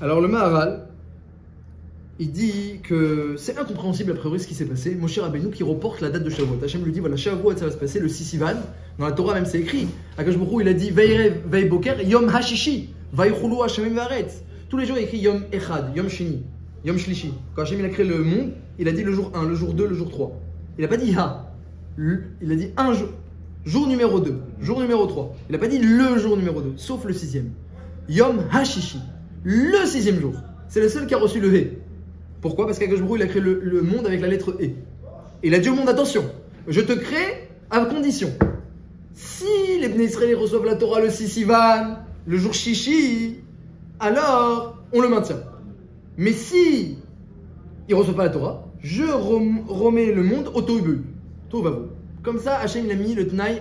Alors le Maharal, il dit que c'est incompréhensible a priori ce qui s'est passé. Moshe Rabbeinu qui reporte la date de Shavuot. Hachem lui dit voilà, Shavuot ça va se passer le 6 Sivan. Dans la Torah même c'est écrit. Akash Baruch Hu il a dit Veirev Veiboker Yom Hashishi Veichulu Hashamim Varetz. Tous les jours il écrit Yom Echad, Yom Sheni. Yom Shlishi. Quand Hachem il a créé le monde, il a dit le jour 1, le jour 2, le jour 3. Il n'a pas dit Ha. Il a dit un jour. Jour numéro 2, jour numéro 3. Il n'a pas dit le jour numéro 2, sauf le 6e. Yom Hashishi. Le 6e jour. C'est le seul qui a reçu le He. Pourquoi? Parce qu'Akadosh Baruch Hu, il a créé le monde avec la lettre E. Et il a dit au monde, attention, je te crée à condition. Si les Bnei Israël reçoivent la Torah le 6 Sivan, le jour Shishi, alors on le maintient. Mais si ils ne reçoivent pas la Torah, je remets le monde au Tohu Tohu Vavohu. Comme ça, Hachem il a mis le Tnaï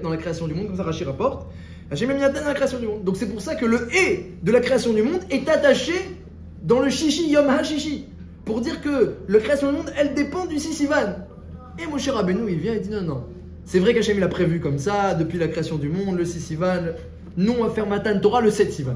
dans la création du monde, comme ça Rashi rapporte. Hachem a mis un Tnaï dans la création du monde. Donc c'est pour ça que le E de la création du monde est attaché dans le Shishi Yom HaShishi. Pour dire que la création du monde, elle dépend du 6 Sivan. Et Moshe Rabbeinu, il vient et dit non. C'est vrai qu'Hachem il a prévu comme ça, depuis la création du monde, le 6 Sivan. Nous, on va faire Matan Torah le 7 Sivan.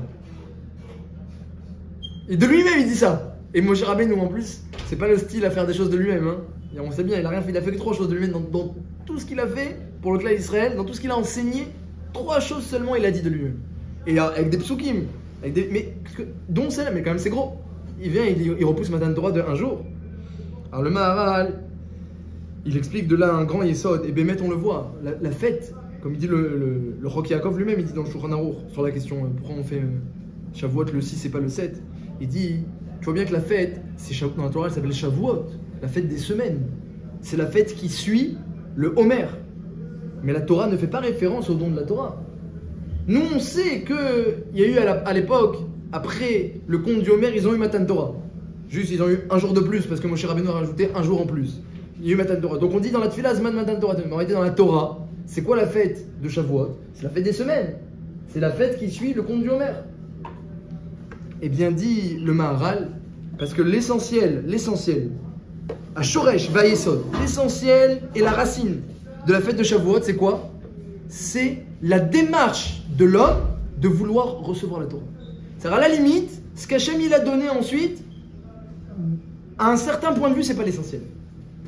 Et de lui-même, il dit ça. Et Moshe Rabbeinu, en plus, c'est pas le style à faire des choses de lui-même. Hein. Et on sait bien, il a rien fait, il a fait que 3 choses de lui-même. Dans tout ce qu'il a fait pour le clan d'Israël, dans tout ce qu'il a enseigné, 3 choses seulement il a dit de lui-même. Et avec des psukim, dont celle-là, mais quand même c'est gros. Il vient, il repousse Matan Torah de 1 jour. Alors le Maharal, il explique de là un grand Yesod. Et Bémet, on le voit, la fête, comme il dit le Roch Yaakov lui-même, il dit dans le Shulchan Aruch, sur la question pourquoi on fait Shavuot le 6 et pas le 7. Il dit, tu vois bien que la fête, dans la Torah, elle s'appelle Shavuot, la fête des semaines. C'est la fête qui suit le Homer. Mais la Torah ne fait pas référence au don de la Torah. Nous, on sait qu'il y a eu à l'époque, après le conte du Homer, ils ont eu Matan Torah. Juste, ils ont eu 1 jour de plus, parce que Moshe Rabbeinu a rajouté 1 jour en plus. Il y a eu Matan Torah. Donc on dit dans la Tfila, Zman Matan Torah. Mais en réalité, dans la Torah, c'est quoi la fête de Shavuot? C'est la fête des semaines. C'est la fête qui suit le conte du Homer. Eh bien dit le Maharal, parce que l'essentiel, à Shoresh Vayesod, l'essentiel et la racine de la fête de Shavuot, c'est quoi? C'est la démarche de l'homme de vouloir recevoir la Torah. C'est-à-dire à la limite, ce qu'Hachem il a donné ensuite, à un certain point de vue, c'est pas l'essentiel.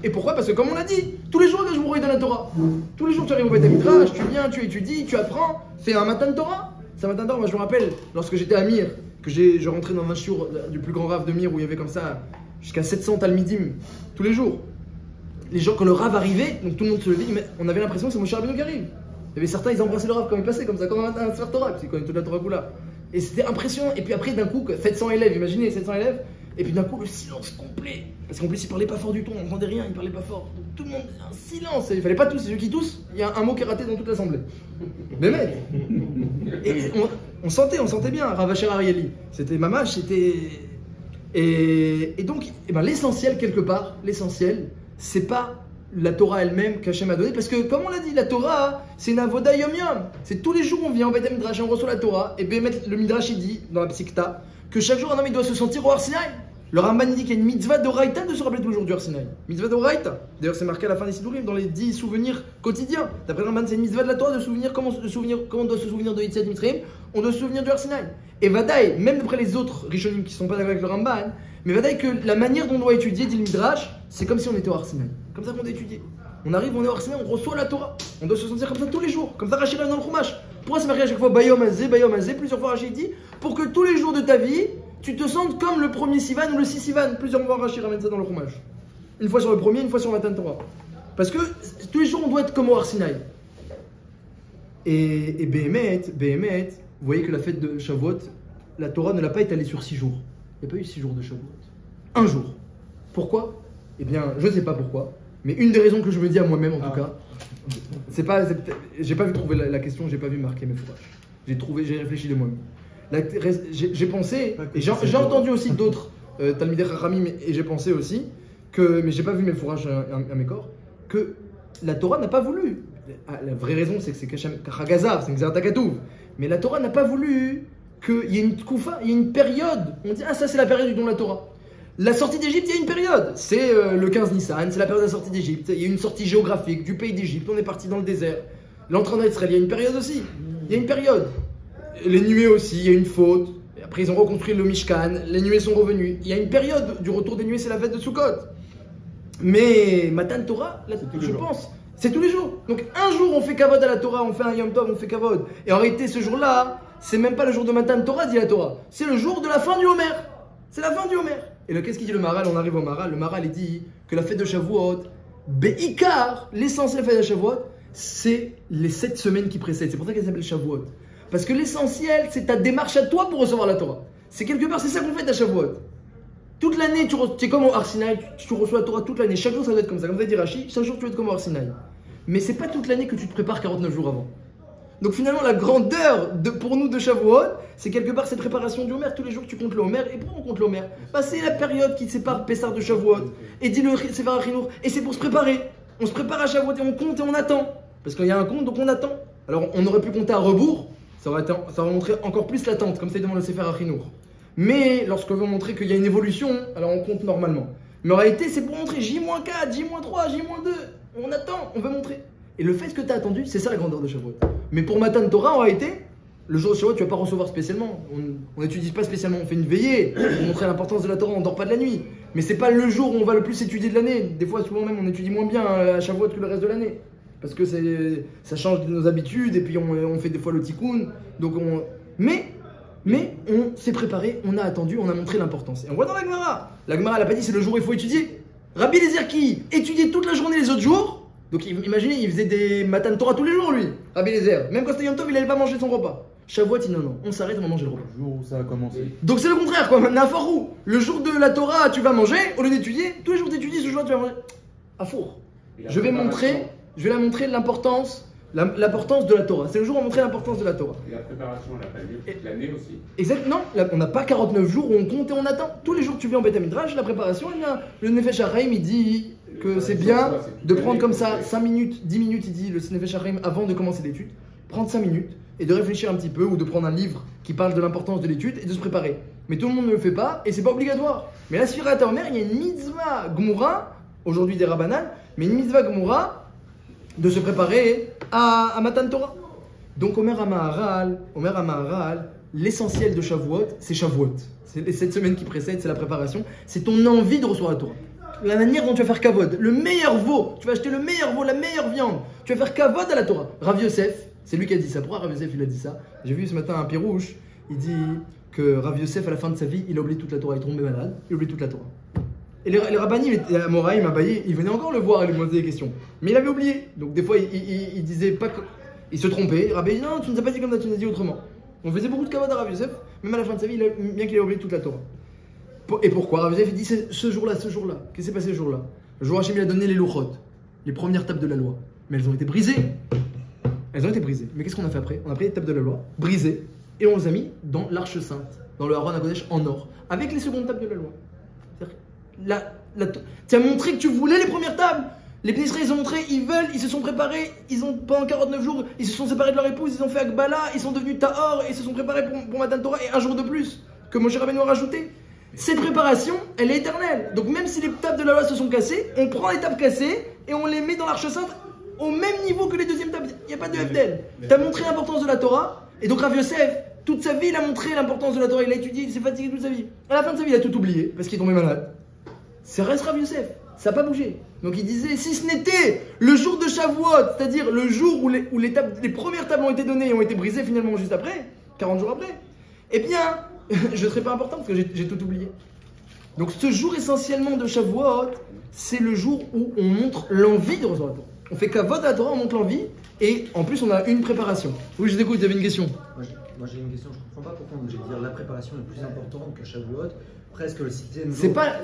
Et pourquoi? Parce que comme on l'a dit, tous les jours que je vous donne la Torah, tous les jours tu arrives au Beth Midrash, tu viens, tu étudies, tu apprends, fais un Matan Torah. C'est un Matan Torah. Moi je me rappelle, lorsque j'étais à Mir, que je rentrais dans un shiur du plus grand Rav de Mir où il y avait comme ça jusqu'à 700 Talmidim tous les jours. Les gens, quand le Rav arrivait, donc tout le monde se levait, on avait l'impression que c'est Moshe Rabbeinu qui arrive. Il y avait certains, ils embrassaient le Rav quand il passait, comme ça, comme un Sefer Torah, parce qu'ils connaissent toute la Torah Kula. Et c'était impressionnant. Et puis après, d'un coup, 700 élèves, imaginez 700 élèves, et puis d'un coup, le silence complet. Parce qu'en plus, il parlait pas fort du tout, on n'entendait rien, il parlait pas fort. Donc tout le monde, un silence. Il fallait pas tous, c'est ceux qui toussent, il y a un mot qui est raté dans toute l'assemblée. Mais mec, et on sentait bien, Rav Asher Arieli. C'était mamash, c'était. Et donc, l'essentiel, quelque part, c'est pas la Torah elle-même qu'Hachem a donnée, parce que, comme on l'a dit, la Torah, c'est une avoda yom-yom. C'est tous les jours, on vient en Beth Midrash, on reçoit la Torah, et le Midrash, il dit, dans la Psikta, que chaque jour, un homme, il doit se sentir au Har Sinaï. Le Ramban dit qu'il y a une mitzvah d'Oraïta de se rappeler tous les jours du Har Sinaï. Mitzvah d'Oraïta. D'ailleurs, c'est marqué à la fin des Sidurim, dans les 10 souvenirs quotidiens. D'après le Ramban, c'est une mitzvah de la Torah de souvenir comment on doit se souvenir de Yetziat Mitzrayim. On doit se souvenir du Har Sinaï. Et Vadaï, même d'après les autres Rishonim qui ne sont pas d'accord avec le Ramban, mais Vadaï que la manière dont on doit étudier, dit le Midrash, c'est comme si on était au Har Sinaï. Comme ça qu'on doit étudier. On arrive, on est au Har Sinaï, on reçoit la Torah. On doit se sentir comme ça tous les jours. Comme ça, Rachid dans le Chumash. Pourquoi c'est marqué à chaque fois Bayom Azé, plusieurs fois Rachid dit, pour que tous les jours de ta vie, tu te sentes comme le premier Sivan ou le 6 Sivan. Plusieurs fois Rachid ramène ça dans le Chumash. Une fois sur le premier, une fois sur Matan Torah. Parce que tous les jours, on doit être comme au Har Sinaï. Et Béhémet, vous voyez que la fête de Shavuot, la Torah ne l'a pas étalée sur 6 jours. Il n'y a pas eu 6 jours de Shavuot. 1 jour. Pourquoi? Eh bien, je ne sais pas pourquoi. Mais une des raisons que je me dis à moi-même, en tout cas, j'ai pas vu trouver la question, j'ai pas vu marquer mes fourrages. J'ai réfléchi de moi-même. J'ai pensé, et j'ai entendu aussi d'autres Talmidei Chachamim, et j'ai pensé aussi mais j'ai pas vu mes fourrages à mes corps, que la Torah n'a pas voulu. La vraie raison, c'est que c'est Kachagazar, c'est Xerata Katuv. Mais la Torah n'a pas voulu qu'il y ait une Tkoufa, il y ait une période. On dit, ça c'est la période du don de la Torah. La sortie d'Égypte, il y a une période. C'est le 15 Nissan, c'est la période de la sortie d'Égypte. Il y a une sortie géographique du pays d'Égypte, on est parti dans le désert. L'entrée en Israël, il y a une période aussi. Il y a une période. Les nuées aussi, il y a une faute. Et après, ils ont reconstruit le Mishkan, les nuées sont revenues. Il y a une période du retour des nuées, c'est la fête de Sukkot. Mais Matan Torah, là, je pense, c'est tous les jours. Donc un jour, on fait Kavod à la Torah, on fait un Yom Tov, on fait Kavod. Et en réalité, ce jour-là, c'est même pas le jour de Matan Torah, dit la Torah. C'est le jour de la fin du Homer. C'est la fin du Homer. Et là, qu'est-ce qu'il dit le Maharal? On arrive au Maharal. Le Maharal, il dit que la fête de Shavuot, Be'ikar, l'essentiel de la fête de Shavuot, c'est les 7 semaines qui précèdent. C'est pour ça qu'elle s'appelle Shavuot. Parce que l'essentiel, c'est ta démarche à toi pour recevoir la Torah. C'est quelque part, c'est ça qu'on fait à Shavuot. Toute l'année, tu es comme au Har Sinaï, tu reçois la Torah toute l'année. Chaque jour, ça doit être comme ça. Comme ça dit Rashi, chaque jour, tu vas être comme au Har Sinaï. Mais c'est pas toute l'année que tu te prépares 49 jours avant. Donc finalement, la grandeur pour nous de Shavuot, c'est quelque part cette préparation du Homer. Tous les jours, tu comptes le Homer. Et pourquoi on compte le Homer? C'est la période qui sépare Pessah de Shavuot. Et dit le Sefer HaChinuch. Et c'est pour se préparer. On se prépare à Shavuot et on compte et on attend. Parce qu'il y a un compte, donc on attend. Alors on aurait pu compter à rebours. Ça aurait montré encore plus l'attente, comme c'est devant le Sefer HaChinuch. Mais lorsqu'on veut montrer qu'il y a une évolution, alors on compte normalement. Mais en réalité, c'est pour montrer J-4, J-3, J-2. On attend, on veut montrer. Et le fait que tu as attendu, c'est ça la grandeur de Shavuot. Mais pour Matan Torah, en réalité, le jour de Shavuot, tu ne vas pas recevoir spécialement. On n'étudie pas spécialement, on fait une veillée pour montrer l'importance de la Torah, on ne dort pas de la nuit. Mais c'est pas le jour où on va le plus étudier de l'année. Des fois, souvent même, on étudie moins bien à Shavuot que le reste de l'année. Parce que ça change de nos habitudes, et puis on fait des fois le tikkun. Donc mais on s'est préparé, on a attendu, on a montré l'importance. Et on voit dans la Gemara. La Gemara, elle n'a pas dit c'est le jour où il faut étudier. Rabbi Eliezer qui étudiait toute la journée les autres jours. Donc imaginez, il faisait des Matan Torah tous les jours lui, Rabbi Eliezer. Même quand c'était Yom Tov, il n'allait pas manger son repas. Shavuot, il dit non, on s'arrête, on va manger le repas. Le jour où ça a commencé. Donc c'est le contraire quoi, Nafarou. Le jour de la Torah, tu vas manger, au lieu d'étudier, tous les jours t'étudies, ce jour tu vas manger. À four. Je vais la montrer l'importance de la Torah. C'est le jour où on va montrer l'importance de la Torah. Et la préparation, elle n'a pas lieu toute l'année aussi. Exactement. On n'a pas 49 jours où on compte et on attend. Tous les jours que tu viens en Beth Midrash, la préparation, eh bien, le Nefesh HaChaim, il dit que c'est bien de prendre comme ça 5 minutes, 10 minutes, il dit le Nefesh HaChaim avant de commencer l'étude, prendre 5 minutes et de réfléchir un petit peu ou de prendre un livre qui parle de l'importance de l'étude et de se préparer. Mais tout le monde ne le fait pas et c'est pas obligatoire. Mais la Sfirat HaOmer, il y a une mitzvah Gmura, aujourd'hui des Rabbanan, mais une mitzvah Gmura de se préparer à Matan Torah. Donc Omer HaMaharal, l'essentiel de Shavuot, c'est Shavuot. C'est les 7 semaines qui précèdent, c'est la préparation. C'est ton envie de recevoir la Torah. La manière dont tu vas faire kavod, le meilleur veau, tu vas acheter le meilleur veau, la meilleure viande. Tu vas faire kavod à la Torah. Rav Yosef, c'est lui qui a dit ça. Pourquoi Rav Yosef il a dit ça? J'ai vu ce matin un Pirouche, il dit que Rav Yosef à la fin de sa vie, il a oublié toute la Torah. Il est tombé malade, il a oublié toute la Torah. Et les rabbanim, Moraïm, Abaye, ils venaient encore le voir et lui poser des questions. Mais il avait oublié. Donc des fois, il disait pas que... Il se trompait. Rabbi dit non, tu ne nous as pas dit comme ça, tu nous as dit autrement. On faisait beaucoup de kavod à Rav Yosef, même à la fin de sa vie, bien qu'il ait oublié toute la Torah. Et pourquoi? Rav Yosef, il dit c'est ce jour-là. Qu'est-ce qui s'est passé ce jour-là? Le jour où Hachem il a donné les louchot, les premières tables de la loi. Mais elles ont été brisées. Mais qu'est-ce qu'on a fait après? On a pris les tables de la loi, brisées, et on les a mis dans l'arche sainte, dans le Haron HaKodesh en or, avec les secondes tables de la loi. Tu as montré que tu voulais les premières tables. Les Bnei Israël, ils ont montré, ils se sont préparés, pendant 49 jours, ils se sont séparés de leur épouse, ils ont fait Akbala, ils sont devenus Tahor, et ils se sont préparés pour Matan Torah, et un jour de plus, que Moshe Rabbeinu a rajouté. Cette préparation, elle est éternelle. Donc même si les tables de la loi se sont cassées, on prend les tables cassées, et on les met dans l'arche sainte, au même niveau que les deuxièmes tables. Il n'y a pas de FDL. Tu as montré l'importance de la Torah, et donc Rav Yosef, toute sa vie, il a montré l'importance de la Torah, il a étudié, il s'est fatigué toute sa vie. À la fin de sa vie, il a tout oublié, parce qu'il est tombé malade. C'est reste Rav Yosef, ça n'a pas bougé. Donc il disait, si ce n'était le jour de Shavuot, c'est-à-dire le jour où les premières tables ont été données et ont été brisées finalement juste après, 40 jours après, eh bien, je ne serais pas important parce que j'ai tout oublié. Donc ce jour essentiellement de Shavuot, c'est le jour où on montre l'envie de recevoir la Torah. On fait kavod à la Torah, on montre l'envie, et en plus on a une préparation. Oui, je t'écoute, tu avais une question. Moi j'ai une question, je ne comprends pas pourquoi on veut dire la préparation est plus importante que Shavuot. Presque le 6e jour. C'est pas.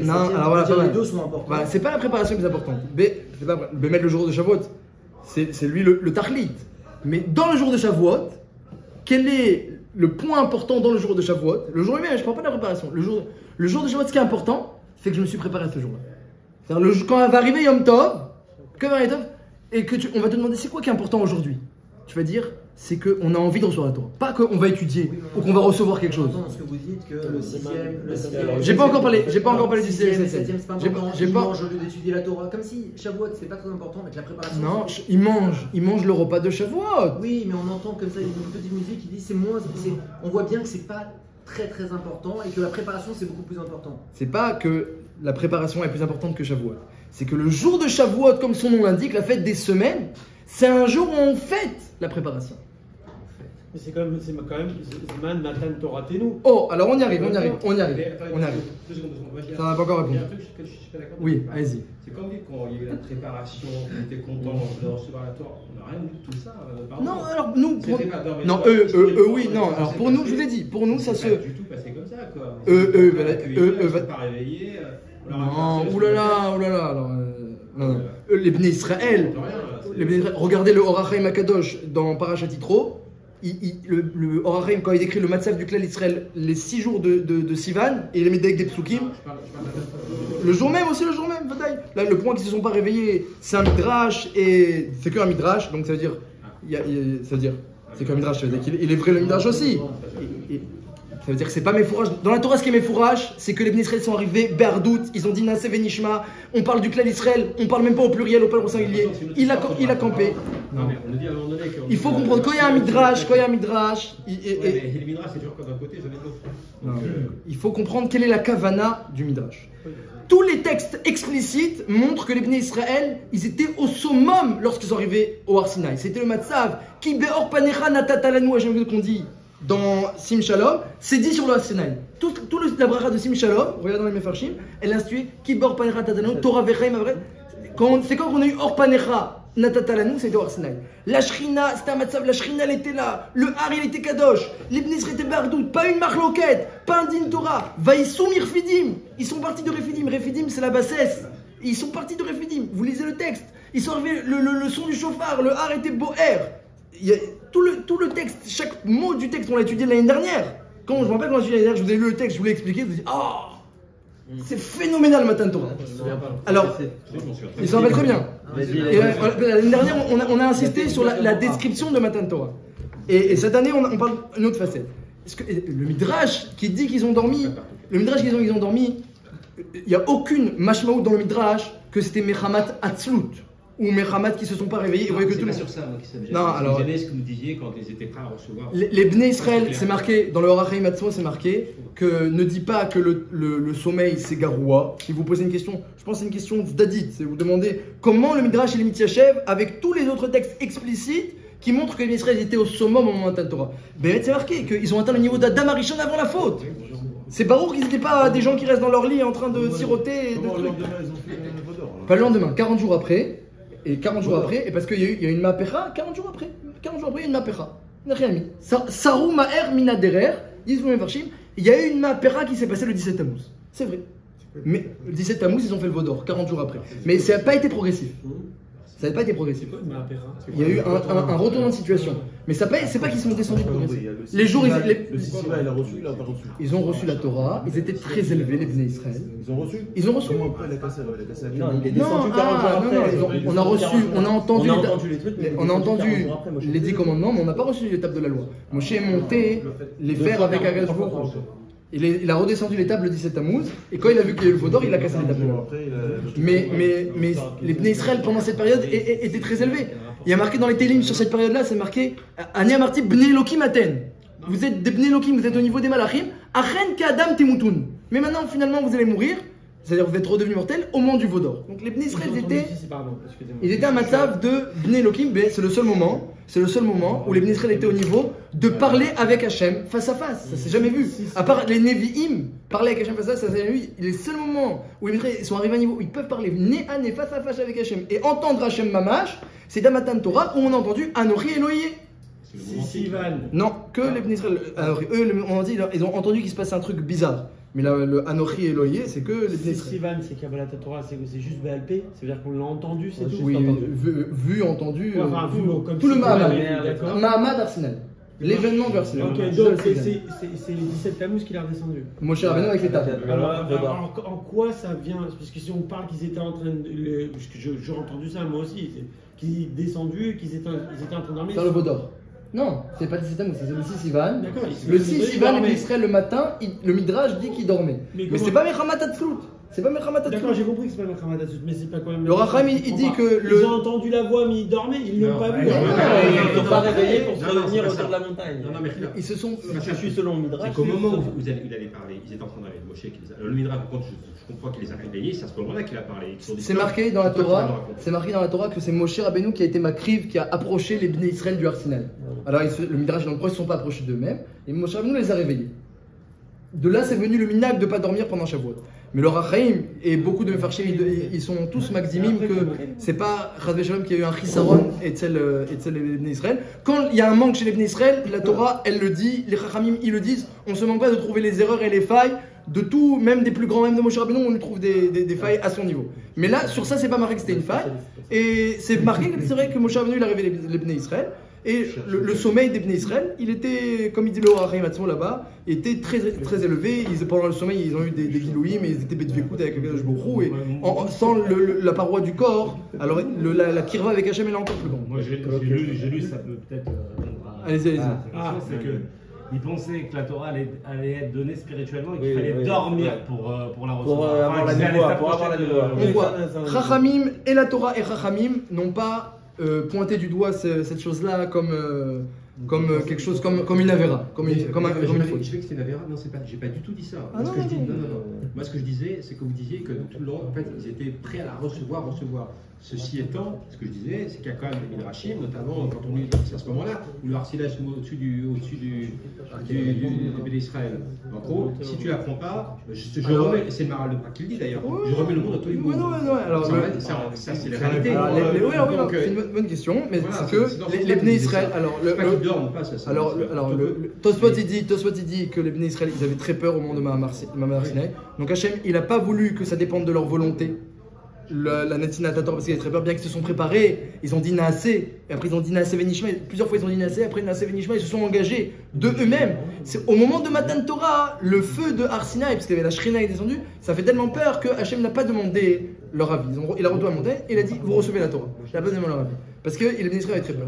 Non, alors voilà, les deux sont importants. Voilà, c'est pas la préparation la plus importante. C'est pas mettre le jour de Shavuot. C'est lui le tachlit. Mais dans le jour de Shavuot, quel est le point important dans le jour de Shavuot? Le jour lui-même, je ne parle pas de la préparation. Le jour de Shavuot, ce qui est important, c'est que je me suis préparé à ce jour-là. C'est-à-dire quand va arriver Yom Tov, et on va te demander c'est quoi qui est important aujourd'hui. Tu vas dire, c'est qu'on a envie de recevoir la Torah. Pas qu'on va étudier ou qu'on va recevoir quelque chose. Dans ce que vous dites que le 6e. J'ai pas encore parlé du 6e et 7e. C'est pas important. Il mange au lieu d'étudier la Torah. Comme si Shavuot c'est pas très important avec la préparation. Non, il mange le repas de Shavuot. Oui, mais on entend comme ça une petite musique qui dit c'est moins. On voit bien que c'est pas très très important et que la préparation c'est beaucoup plus important. C'est pas que la préparation est plus importante que Shavuot. C'est que le jour de Shavuot, comme son nom l'indique, la fête des semaines, c'est un jour où on fête la préparation. Mais c'est quand même Zman, Matan, Torah, Tenu. Oh, alors on y arrive. Mais attends, On y arrive. Deux secondes. Ça n'a pas encore Il y a répondu. un truc sur lequel je suis pas d'accord. Oui, allez-y. C'est comme dit quand il y a eu la préparation, on était content de recevoir la Torah. On n'a rien vu de tout ça. Pardon. Non, alors nous, C'était pas dans mes non, Torah, oui, non. Alors pour nous, je vous ai dit, pour nous, ça se. C'est pas du tout passé comme ça, quoi. Ils sont pas réveillés. Non, oulala. Alors, non. Les Bnei Israël, regardez le Orachaim Akadosh dans Parashat Yitro. Le Orachaim, quand il décrit le Matzav du Klal Israël, les 6 jours de Sivan, et il les met avec des psukim. Le jour même, bataille. Là, le point qu'ils ne se sont pas réveillés, c'est un midrash, et c'est qu'un midrash, donc ça veut dire. C'est qu'un midrash, ça veut dire qu'il est vrai le midrash aussi. Ça veut dire que c'est pas mes fourrages. Dans la Torah, ce qui est mes fourrages, c'est que les Bnei Israël sont arrivés, Berdout, ils ont dit Naseh Venishma, on parle du Klal Israël, on parle même pas au pluriel, on parle au singulier. Il a campé. Non, mais on a dit à un moment donné que. Il faut comprendre, quand il y a un midrash, mais le midrash, c'est toujours quand d'un côté, jamais de l'autre. il faut comprendre quelle est la kavana du midrash. Tous les textes explicites montrent que les Bnei Israël, ils étaient au summum lorsqu'ils sont arrivés au Har Sinaï. C'était le Matzav, Ki be'or panecha natatalanu, qu'on dit dans Sim Shalom, c'est dit sur le Har Sinaï. La bracha de Sim Shalom, regardez dans les Mefarshim, elle est instituée Ki be'or panecha natatalanu, Torah vechaim avret. C'est quand on a eu or panecha natatalanu, c'était au Har Sinaï. La Shrina, c'était un Matzav, la Shrina elle était là, le Har il était Kadosh, les Bnei Israël étaient Bardout, pas une marloquette, pas un din Torah, Vaïsoum Refidim, ils sont partis de Refidim, Refidim c'est la bassesse, ils sont partis de Refidim, vous lisez le texte, ils sont arrivés, le son du chauffard, le Har était Boer, tout le texte, chaque mot du texte on l'a étudié l'année dernière, quand je me rappelle quand j'ai étudié l'année dernière, je vous ai lu le texte, je vous l'ai expliqué, je vous ai dit, c'est phénoménal Matan Torah. Alors, ils s'en rappellent très bien. L'année dernière, on a insisté sur la description de Matan Torah. Et cette année, on parle d'une autre facette. Parce que le Midrash qui dit qu'ils ont dormi, il n'y a aucune mashmaout dans le Midrash que c'était Mechamat Atzlut ou Mechamat qui se sont pas réveillés. Non, c'est pas sur ça, moi, qui s'aime. Non, alors. Vous aimez ce que vous disiez quand ils étaient prêts à recevoir. Les Bnei Israël, c'est marqué, dans le Orachaim Atzmo, c'est marqué que ne dit pas que le sommeil c'est Garoua. Si vous posez une question, je pense que c'est une question d'Adit, c'est vous demandez comment le Midrash et le Mityachev, avec tous les autres textes explicites qui montrent que les Bnei Israël étaient au summum au moment de la Torah. Ben c'est marqué qu'ils ont atteint le niveau d'Adam Arishon avant la faute. C'est barour qu'ils n'étaient pas des gens qui restent dans leur lit en train de siroter. Pas le lendemain, 40 jours après. Et 40 jours après, et parce qu'il y a une mapécha, 40 jours après, il y a une mapécha. On n'a rien mis. Sarou Ma'er Minaderer, disent vous Mefarshim, il y a eu une mapécha qui s'est passée le 17 Tammuz. C'est vrai. Mais le 17 Tammuz, ils ont fait le Vaudor, 40 jours après. Mais ça n'a pas été progressif. Ça n'a pas été progressif. Il y a eu un retournement de situation. Mais c'est pas qu'ils sont descendus progressivement. Les jours, ils ont reçu la Torah, ils étaient très élevés, les Bnei Israël. Ils ont reçu. Comment après, elle a cassé Non, il est descendu 40 jours après. On a entendu les trucs. on a entendu les 10 commandements, mais on n'a pas reçu l'étape de la loi. Moshe est monté les fers avec Agashbour. Il a redescendu l'étape le 17 Tammuz, et quand il a vu qu'il y a eu le Vaudor, il a cassé l'étape de la loi. Mais les Bnei Israël pendant cette période étaient très élevés. Il y a marqué dans les Télim sur cette période-là, c'est marqué Ani Amarti Bnei Elokim Aten. Vous êtes des Bnei Elokim, vous êtes au niveau des Malachim. Achen Kadam Temutun. Mais maintenant, finalement, vous allez mourir. C'est-à-dire vous êtes redevenus mortels au moment du Vaudor. Donc les Bnei Israël ils étaient un matzav de Bnei Elokim, c'est le seul moment où les Bnei Israël étaient au niveau de parler avec Hachem face à face. Ça s'est jamais vu. À part les Nevi'im, parler avec Hachem face à face, ça s'est jamais vu. Les seuls moments où les Bnei Israël sont arrivés à un niveau où ils peuvent parler nez à nez, face à face avec Hachem et entendre Hachem Mamash, c'est dans Matan Torah où on a entendu Anochi Elohié. Non, que les Bnei Israël. Alors eux, ils ont entendu qu'il se passait un truc bizarre. Mais là, le Anochi Elohié, c'est que les Bnei Israël. Sivan, c'est Kabbalat Torah, c'est juste BLP, ça veut dire qu'on l'a entendu, c'est tout. Oui, vu, entendu. Comme tout le Mahamad. Mahamad Arsenal. L'événement du Arsenal. Ok, donc c'est le 17 Tammuz qu'il a redescendu. Moshe Rabbeinu avec les tables. Alors, en quoi ça vient? Parce que si on parle qu'ils étaient en train de. Parce que j'ai entendu ça moi aussi, qu'ils descendaient, qu'ils étaient en train d'armer. Faire le Vaudor. Non, c'est pas le 17 Tammuz, c'est le 6 Sivan. D'accord. Le 6 Sivan, les Bnei Israël le matin, le Midrash dit qu'il dormait. Mais c'est pas Mechamat Atzlut. C'est pas Melchamat Atzmut. D'accord, j'ai compris que c'est pas Melchamat Atzmut, mais c'est pas quand même. Le Racham, il dit que Ils ont entendu la voix, mais ils dormaient, ils l'ont pas vu. Ils ne sont pas réveillés pour se revenir autour de la montagne. Non, mais ils se sont. Je suis selon le Midrash. c'est qu'au moment où il allait parler, ils étaient en train d'aller Moshe. Le Midrash, quand je comprends qu'il les a réveillés, c'est à ce moment-là qu'il a parlé. C'est marqué dans la Torah. C'est marqué dans la Torah que c'est Moshe Rabbeinu qui a été Makriv, qui a approché les Bnei Israël du Har Sinaï. Alors le Midrash, donc, ils ne sont pas approchés d'eux-mêmes, et Moshe Rabbeinu les a réveillés. De là, c'est venu le minag de ne pas dormir pendant Shavuot. Mais le Rachaim et beaucoup de Mefarshim, ils sont tous maximim que c'est pas Chazvé Shalom qu'il y a eu un chisaron et les Bnei Israël. Quand il y a un manque chez les Bnei Israël, la Torah, elle le dit, les Chachamim, ils le disent, on se manque pas de trouver les erreurs et les failles de tout, même des plus grands, même de Moshe Rabbeinu, on lui trouve des failles à son niveau. Mais là, sur ça, c'est pas marqué que c'était une faille. Et c'est marqué que c'est vrai que Moshe Rabbeinu, il a révélé les Bnei Israël. Et le sommeil des Bnei Israël, il était, comme il dit le Rachaim Atzmo là-bas, il était très, très élevé. Pendant le sommeil, ils ont eu des gilouïm, mais ils étaient bedvekout avec Akadosh Baruch Hu, et sans la paroi du corps, alors la kirva avec Hachem, elle est encore plus grande. Moi j'ai lu, ça peut peut-être. Allez-y. C'est que il pensait que la Torah allait être donnée spirituellement et qu'il fallait dormir pour la recevoir. Pour avoir la mémoire. On voit, Chachamim et la Torah et Chachamim n'ont pas pointé du doigt cette chose-là comme quelque chose, comme une avéra, comme une faute. Je sais que c'est une avéra, non, j'ai pas du tout dit ça. Ah non. Moi, ce que je disais, c'est que vous disiez que tout le long, en fait, ils étaient prêts à la recevoir. Ceci étant, ce que je disais, c'est qu'il y a quand même des midrashim, notamment quand on lit à ce moment-là, où le Har-Sinaï se met au-dessus du Bnei Israël. En gros, si tu l'apprends pas, je remets, c'est le Maharal de Prague qui le dit d'ailleurs, je remets le monde à tous les mots. Alors, ça, c'est la réalité. C'est une bonne question, mais c'est que les Bnei Israël. Alors, Tosfot il dit que les Bnei Israël, ils avaient très peur au moment de Mahamar Sinaï. Donc Hachem, il n'a pas voulu que ça dépende de leur volonté. La Netina Tator, parce qu'ils avaient très peur, bien qu'ils se sont préparés, ils ont dit Naasé, et après ils ont dit Naasé Venishma, plusieurs fois ils ont dit Naasé, après Naasé Venishma, ils se sont engagés de eux-mêmes. C'est au moment de Matan Torah, le feu de Har Sinaï, parce qu'il y avait la Shrina est descendue, ça fait tellement peur que Hachem n'a pas demandé leur avis. Il a retourné à la montagne et il a dit vous recevez la Torah. Il n'a pas demandé leur avis. Parce que les Bnei Israël avaient très peur.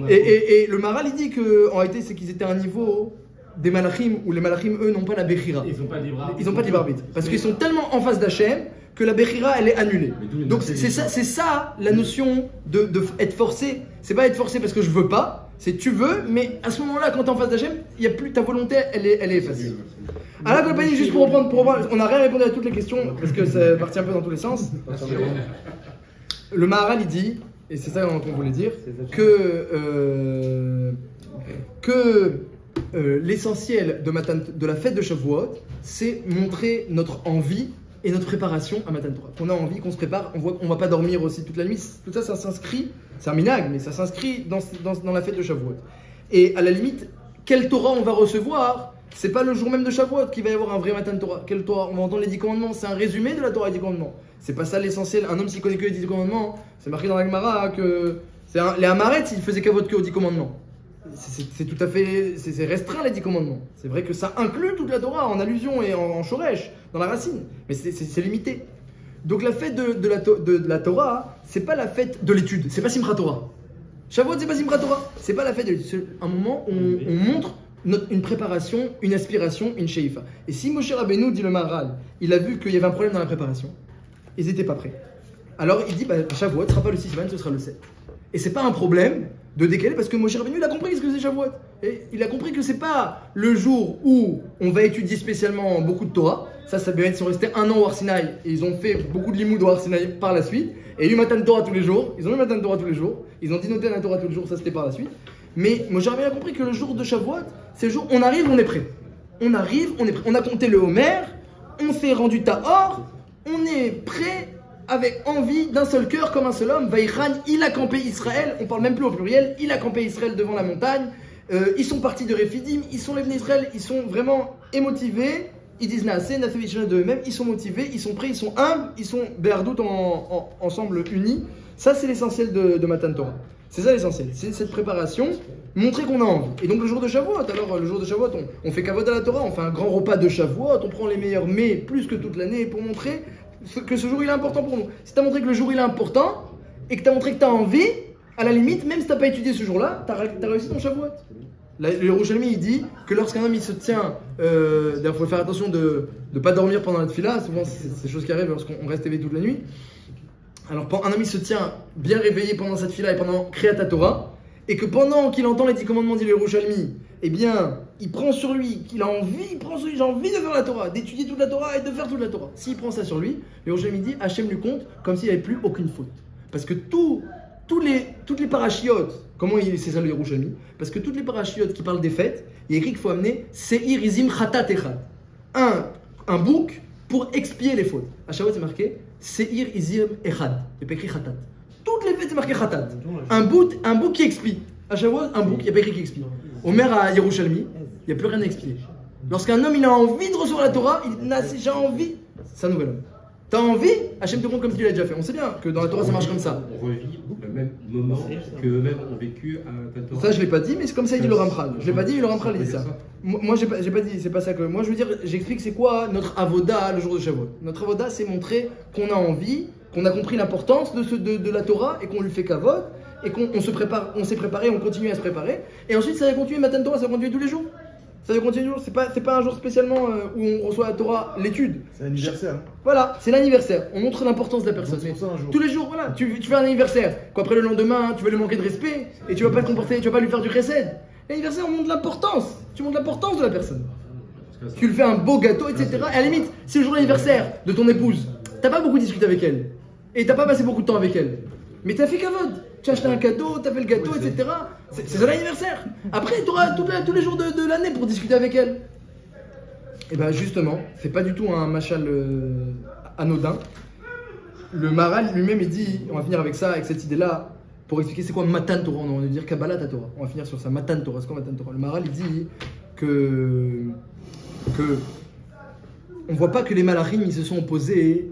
Et le Maharal il dit qu'en réalité c'est qu'ils étaient à un niveau des Malachim où les Malachim eux n'ont pas la Bechira. Ils n'ont pas de libre arbitre. Parce qu'ils sont tellement en face d'Hachem que la Bechira elle est annulée. Donc c'est ça la notion de être forcé. C'est pas être forcé parce que je veux pas, c'est tu veux, mais à ce moment-là quand tu es en face d'Hachem, il y a plus ta volonté, elle est effacée. À la compagnie, juste pour reprendre, on n'a rien répondu à toutes les questions parce que ça partit un peu dans tous les sens. Le Maharal il dit, et c'est ça qu'on voulait dire, que l'essentiel de la fête de Shavuot, c'est montrer notre envie et notre préparation à Matan Torah. Qu'on a envie, qu'on se prépare, on va pas dormir aussi toute la nuit. Tout ça, ça s'inscrit, c'est un minag, mais ça s'inscrit dans la fête de Shavuot. Et à la limite, quelle Torah on va recevoir, c'est pas le jour même de Shavuot qu'il va y avoir un vrai Matan Torah. Quelle Torah on va entendre les 10 commandements, c'est un résumé de la Torah des 10 commandements. C'est pas ça l'essentiel. Un homme s'il connaît que les 10 commandements, c'est marqué dans la Gemara que les Amaretz, ils faisaient qu'à que aux 10 commandements. C'est tout à fait, c'est restreint les 10 commandements. C'est vrai que ça inclut toute la Torah en allusion et en shoresh, dans la racine, mais c'est limité. Donc la fête de la Torah, c'est pas la fête de l'étude, c'est pas Simchat Torah. Shavuot, c'est pas Simchat Torah, c'est pas la fête de l'étude, c'est un moment où on montre une préparation, une aspiration, une sheifa. Et si Moshe Rabbeinu, dit le Maharal, il a vu qu'il y avait un problème dans la préparation, ils n'étaient pas prêts. Alors il dit, Shavuot ne sera pas le 6 Sivan, ce sera le 7. Et c'est pas un problème de décaler parce que Moshe Rabbeinu il a compris ce que c'est Shavuot. Et il a compris que c'est pas le jour où on va étudier spécialement beaucoup de Torah. Ça bien ils sont restés un an au Har Sinaï et ils ont fait beaucoup de limoud au Har Sinaï par la suite. Et eu Matan Torah tous les jours. Ils ont eu Matan Torah tous les jours. Ils ont dit noter la Torah tous les jours, ça c'était par la suite. Mais Moshe Rabbeinu a compris que le jour de Shavuot, c'est le jour où on arrive, on est prêt. On arrive, on est prêt. On a compté le Homer, on s'est rendu Tahor, on est prêt. Avec envie d'un seul cœur comme un seul homme, Vaïchan, il a campé Israël, on parle même plus au pluriel, il a campé Israël devant la montagne, ils sont partis de Rephidim, ils sont les Bnei Israël, ils sont vraiment émotivés, ils disent Naasé, Naasé Vishna de eux-mêmes, ils sont motivés, ils sont prêts, ils sont humbles, ils sont Béardout ensemble unis. Ça c'est l'essentiel de Matan Torah. C'est ça l'essentiel, c'est cette préparation, montrer qu'on a envie. Et donc le jour de Shavuot, alors le jour de Shavuot, on fait Kavod à la Torah, on fait un grand repas de Shavuot, on prend les meilleurs mets plus que toute l'année pour montrer que ce jour il est important pour nous. Si tu as montré que le jour il est important et que tu as montré que tu as envie, à la limite, même si tu n'as pas étudié ce jour-là, tu as réussi ton Shavuot. Le Yerushalmi il dit que lorsqu'un homme il se tient, d'ailleurs il faut faire attention de ne pas dormir pendant la tefila, souvent c'est des choses qui arrivent lorsqu'on reste éveillé toute la nuit. Alors un homme il se tient bien réveillé pendant cette tefila et pendant Kriyat Torah, et que pendant qu'il entend les 10 commandements dit le Yerushalmi, eh bien il prend sur lui, qu'il a envie, j'ai envie de faire la Torah, d'étudier toute la Torah et de faire toute la Torah. S'il prend ça sur lui, le Yerushalmi dit Hachem lui compte comme s'il n'y avait plus aucune faute. Parce que toutes les parachiotes, comment c'est ça le Yerushalmi? Parce que toutes les parachiotes qui parlent des fêtes, il y a écrit qu'il faut amener Seir Izim Khatat Echad. Un bouc pour expier les fautes. À Shavuot c'est marqué Seir Izim Echad. Il n'y a pas écrit Khatat. Toutes les fêtes c'est marqué Khatat. Un bouc qui expie. À Shavuot, un bouc, il n'y a pas écrit qui expie. Omer à Yerushalmi, il n'y a plus rien à expier. Lorsqu'un homme il a envie de recevoir la Torah, il a déjà envie, c'est un nouvel homme. T'as envie, Hachem te compte comme s'il l'a déjà fait. On sait bien que dans la Torah ça marche comme ça. On revit le même moment qu'eux-mêmes ont vécu à la Torah. Ça je l'ai pas dit, mais c'est comme ça il dit le Ramchal. Je l'ai pas dit, mais le Ramchal il dit ça. Moi j'ai pas dit, c'est pas ça que. Moi je veux dire, j'explique c'est quoi notre avoda le jour de Shavuot. Notre avoda c'est montrer qu'on a envie, qu'on a compris l'importance de la Torah et qu'on lui fait kavod et qu'on se prépare, on s'est préparé, on continue à se préparer. Et ensuite ça va continuer Matan Torah, ça va continuer tous les jours. Ça va continuer toujours, c'est pas un jour spécialement où on reçoit la Torah, l'étude. C'est l'anniversaire. Voilà, c'est l'anniversaire. On montre l'importance de la personne. Mais tous les jours, voilà, tu fais un anniversaire. Après le lendemain, tu vas lui manquer de respect et tu vas pas te comporter, tu vas pas lui faire du chesed. L'anniversaire, on montre l'importance. Tu montres l'importance de la personne. Tu lui fais un beau gâteau, etc. Et à la limite, si le jour d'anniversaire de ton épouse, t'as pas beaucoup discuté avec elle et t'as pas passé beaucoup de temps avec elle, mais t'as fait kavod. Tu as acheté un cadeau, tu as fait le gâteau, etc. C'est son anniversaire. Après, tu auras tous les jours de l'année pour discuter avec elle. Et bien justement, c'est pas du tout un machal anodin. Le Maharal lui-même, il dit, on va finir avec ça, avec cette idée-là, pour expliquer c'est quoi Matan Torah. On va dire Kabbalah Torah. On va finir sur ça. Matan Torah, c'est quoi Matan Torah? Le Maharal, il dit que on voit pas que les Malachim, ils se sont opposés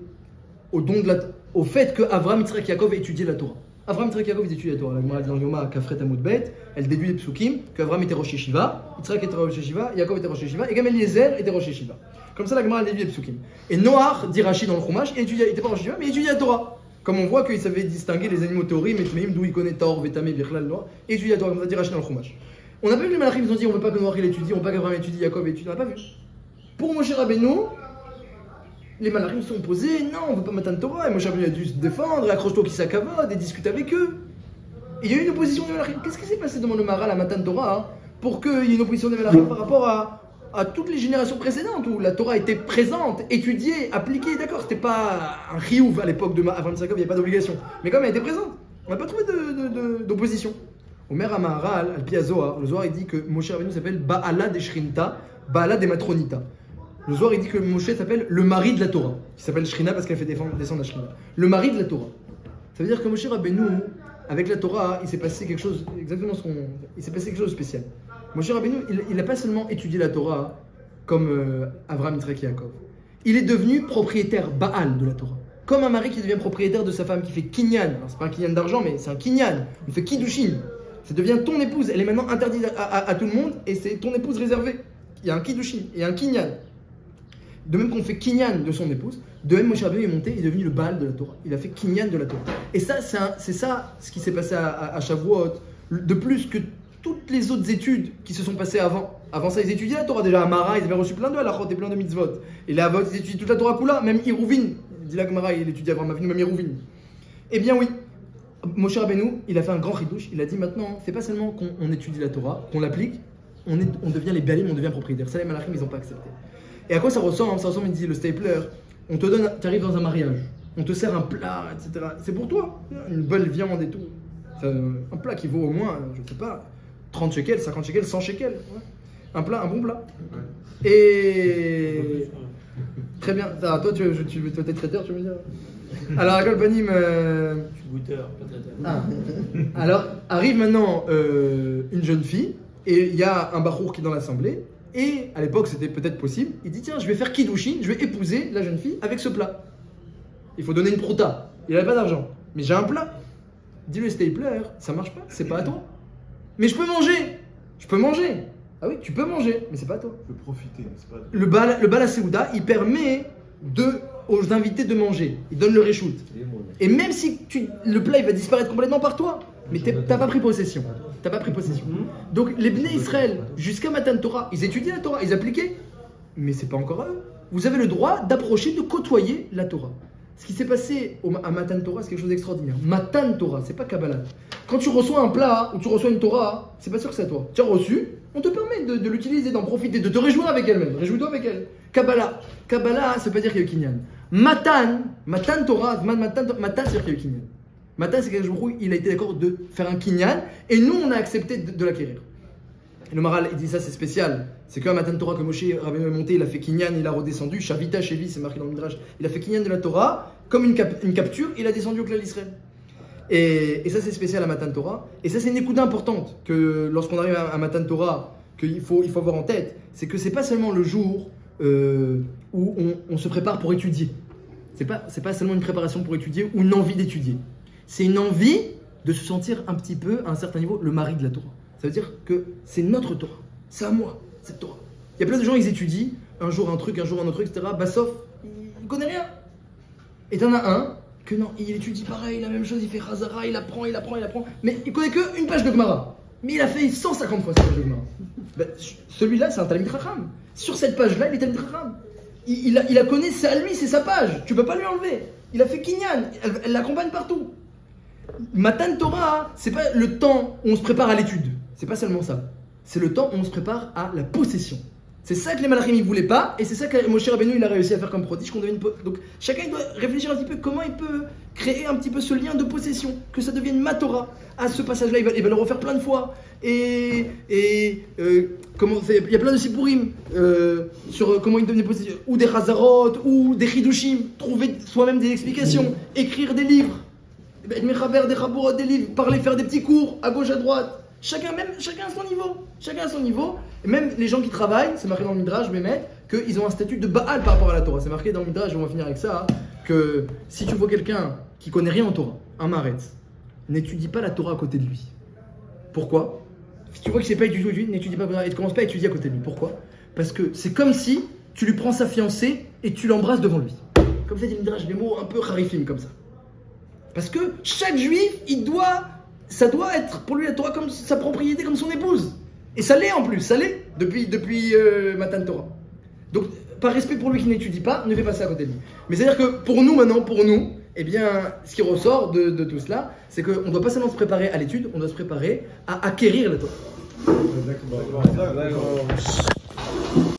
au fait que Avraham, Yitzhak, Yaakov étudiaient la Torah. Avraham, Yitzhak, Yaakov étudiaient la Torah. La Gemara dit dans Yoma, Kafret Amud Bet, elle déduit les psukim qu'Avraham était Rosh Yeshiva, Yitzhak était Rosh Yeshiva, Yaakov était Rosh Yeshiva, et Gam Eliezer était Rosh Yeshiva. Comme ça, la Gemara déduit les psukim. Et Noach, dit Rashi dans le Chumash, il était pas Rosh Yeshiva, mais il étudiait la Torah. Comme on voit qu'il savait distinguer les animaux théorim et Tmeim, d'où il connaît Taor, Vetamé, Birlal, Noah, et étudiait la Torah, comme ça dit Rashi dans le Chumash. On n'a pas vu les Malachim, ils ont dit on veut pas que Noach il étudie, on veut pas qu'Avraham étudie, Yaakov étudie, on n'a pas vu. Pour Moshe Rabbeinu, les Malachim sont opposés, non, on veut pas Matan Torah, et Moshe Rabbeinu a dû se défendre, accroche-toi qui s'accavode et discute avec eux. Et il y a eu une opposition des Malachim. Qu'est-ce qui s'est passé devant le Maharal à Matan Torah pour qu'il y ait une opposition des Malachim par rapport à toutes les générations précédentes où la Torah était présente, étudiée, appliquée, d'accord, c'était pas un chiyuv à l'époque de Avraham Yitzhak, il n'y avait pas d'obligation, mais comme elle était présente, on n'a pas trouvé d'opposition. Omer Maharal, al Pi Zohar, le Zohar il dit que Moshe Rabbeinu s'appelle Baala de Shrinta, Baala de Matronita. Le Zohar il dit que Moshe s'appelle le mari de la Torah, qui s'appelle Shrina parce qu'elle fait descendre la Shrina. Le mari de la Torah. Ça veut dire que Moshe Rabbeinu, avec la Torah, il s'est passé quelque chose, il s'est passé quelque chose de spécial. Moshe Rabbeinu, il n'a pas seulement étudié la Torah comme Avraham, Yitzhak et Yaakov. Il est devenu propriétaire Baal de la Torah. Comme un mari qui devient propriétaire de sa femme, qui fait kinyan. Alors c'est pas un kinyan d'argent, mais c'est un kinyan. On fait kiddushin. Ça devient ton épouse. Elle est maintenant interdite à tout le monde et c'est ton épouse réservée. Il y a un kiddushin et un kinyan. De même qu'on fait kinyan de son épouse, de même Moshe Rabbeinu est monté, il est devenu le Baal de la Torah. Il a fait kinyan de la Torah. Et ça, c'est ça ce qui s'est passé à Shavuot, de plus que toutes les autres études qui se sont passées avant. Avant ça, ils étudiaient la Torah. Déjà à Mara, ils avaient reçu plein de halachot et plein de mitzvot. Et les Avot, ils étudient toute la Torah Kula, même Iruvin. Dit la Gemara, il étudie Avraham Avinu, même Iruvin. Eh bien oui, Moshe Rabbeinu, il a fait un grand chidouche. Il a dit maintenant, c'est pas seulement qu'on étudie la Torah, qu'on l'applique, on devient les Balim, on devient propriétaire. Ça, les Malachim, ils n'ont pas accepté. Et à quoi ça ressemble? Ça ressemble, il dit le stapler, on te donne, tu arrives dans un mariage, on te sert un plat, etc. C'est pour toi, une belle viande et tout. Un plat qui vaut au moins, je sais pas, 30 shekels, 50 shekels, 100 shekels. Ouais. Un bon plat. Et... Très bien. Ah, toi, tu veux être traiteur, tu veux dire? Alors, à Kolpanim... Je suis goûteur, pas traiteur. Ah. Alors, arrive maintenant une jeune fille, et il y a un bachour qui est dans l'assemblée, et à l'époque, c'était peut-être possible, il dit, tiens, je vais faire kiddushin, je vais épouser la jeune fille avec ce plat. Il faut donner une prouta. Il n'avait pas d'argent. Mais j'ai un plat. Dis le stapler, ça marche pas, c'est pas à toi. Mais je peux manger. Je peux manger. Ah oui, tu peux manger, mais c'est pas à toi. Tu peux profiter, mais c'est pas à toi. Le bal à Seouda, il permet aux invités de manger. Il donne le reshoot. Et même si le plat il va disparaître complètement par toi, mais t'as pas pris possession. T'as pas pris possession. Donc les Bnei Israël, jusqu'à Matan Torah, ils étudiaient la Torah, ils appliquaient, mais c'est pas encore à eux. Vous avez le droit d'approcher, de côtoyer la Torah. Ce qui s'est passé à Matan Torah, c'est quelque chose d'extraordinaire. Matan Torah, c'est pas Kabbalah. Quand tu reçois un plat ou tu reçois une Torah, c'est pas sûr que c'est à toi. Tu as reçu, on te permet de l'utiliser, d'en profiter, de te réjouir avec elle-même. Réjouis-toi avec elle. Kabbalah. Kabbalah, ça veut pas dire qu'il y a eu Kinyan. Matan Torah, Matan, c'est dire qu'il y a eu Kinyan. Matan, c'est quelque chose où il a été d'accord de faire un Kinyan, et nous, on a accepté de l'acquérir. Et le Maral, il dit ça, c'est spécial. C'est qu'un Matan Torah que Moshe Rabbeinu est monté, il a fait Kinyan, il a redescendu. Shavita Shevi, c'est marqué dans le Midrash. Il a fait Kinyan de la Torah, comme une capture, il a descendu au clan d'Israël. Et ça, c'est spécial à Matan Torah. Et ça, c'est une écoute importante que lorsqu'on arrive à Matan Torah, qu'il faut avoir en tête. C'est que c'est pas seulement le jour où on se prépare pour étudier. C'est pas seulement une préparation pour étudier ou une envie d'étudier. C'est une envie de se sentir un petit peu, à un certain niveau, le mari de la Torah. Ça veut dire que c'est notre Torah. C'est à moi, cette Torah. Il y a plein de gens, ils étudient, un jour un truc, un jour un autre truc, etc. Bassof, il connaît rien. Et t'en as un, que non, il étudie pareil, la même chose, il fait Hazara, il apprend. Mais il connaît qu'une page de Gemara. Mais il a fait 150 fois cette page de Gemara. Ben, celui-là, c'est un Talmid Chacham. Sur cette page-là, il est Talmid Chacham. Il la connaît, c'est à lui, c'est sa page. Tu peux pas lui enlever. Il a fait Kinyan, elle l'accompagne partout. Matan Torah, c'est pas le temps où on se prépare à l'étude. C'est pas seulement ça. C'est le temps où on se prépare à la possession. C'est ça que les Malachim ne voulaient pas, et c'est ça que Moshe Rabbeinu il a réussi à faire comme prodige. Donc chacun il doit réfléchir un petit peu comment il peut créer un petit peu ce lien de possession, que ça devienne ma Torah. À ce passage-là, il va le refaire plein de fois. Il y a plein de sipurim sur comment il devenait possession, ou des Hazarot, ou des Chidushim, trouver soi-même des explications, écrire des livres, des livres, parler, faire des petits cours à gauche, à droite. Chacun à son niveau. Chacun à son niveau. Et même les gens qui travaillent, c'est marqué dans le Midrash, Bémet, qu'ils ont un statut de Baal par rapport à la Torah. C'est marqué dans le Midrash, on va finir avec ça, que si tu vois quelqu'un qui connaît rien en Torah, un Maretz, n'étudie pas la Torah à côté de lui. Pourquoi? Si tu vois qu'il ne sait pas étudier, n'étudie pas et ne commence pas à étudier à côté de lui. Pourquoi? Parce que c'est comme si tu lui prends sa fiancée et tu l'embrasses devant lui. Comme ça dit le Midrash, des mots un peu harifim comme ça. Parce que chaque juif, ça doit être pour lui la Torah comme sa propriété, comme son épouse. Et ça l'est en plus, ça l'est depuis Matan Torah. Donc, par respect pour lui qui n'étudie pas, ne fais pas ça à côté de lui. Mais c'est-à-dire que pour nous, eh bien, ce qui ressort de tout cela, c'est qu'on ne doit pas seulement se préparer à l'étude, on doit se préparer à acquérir la Torah. D'accord.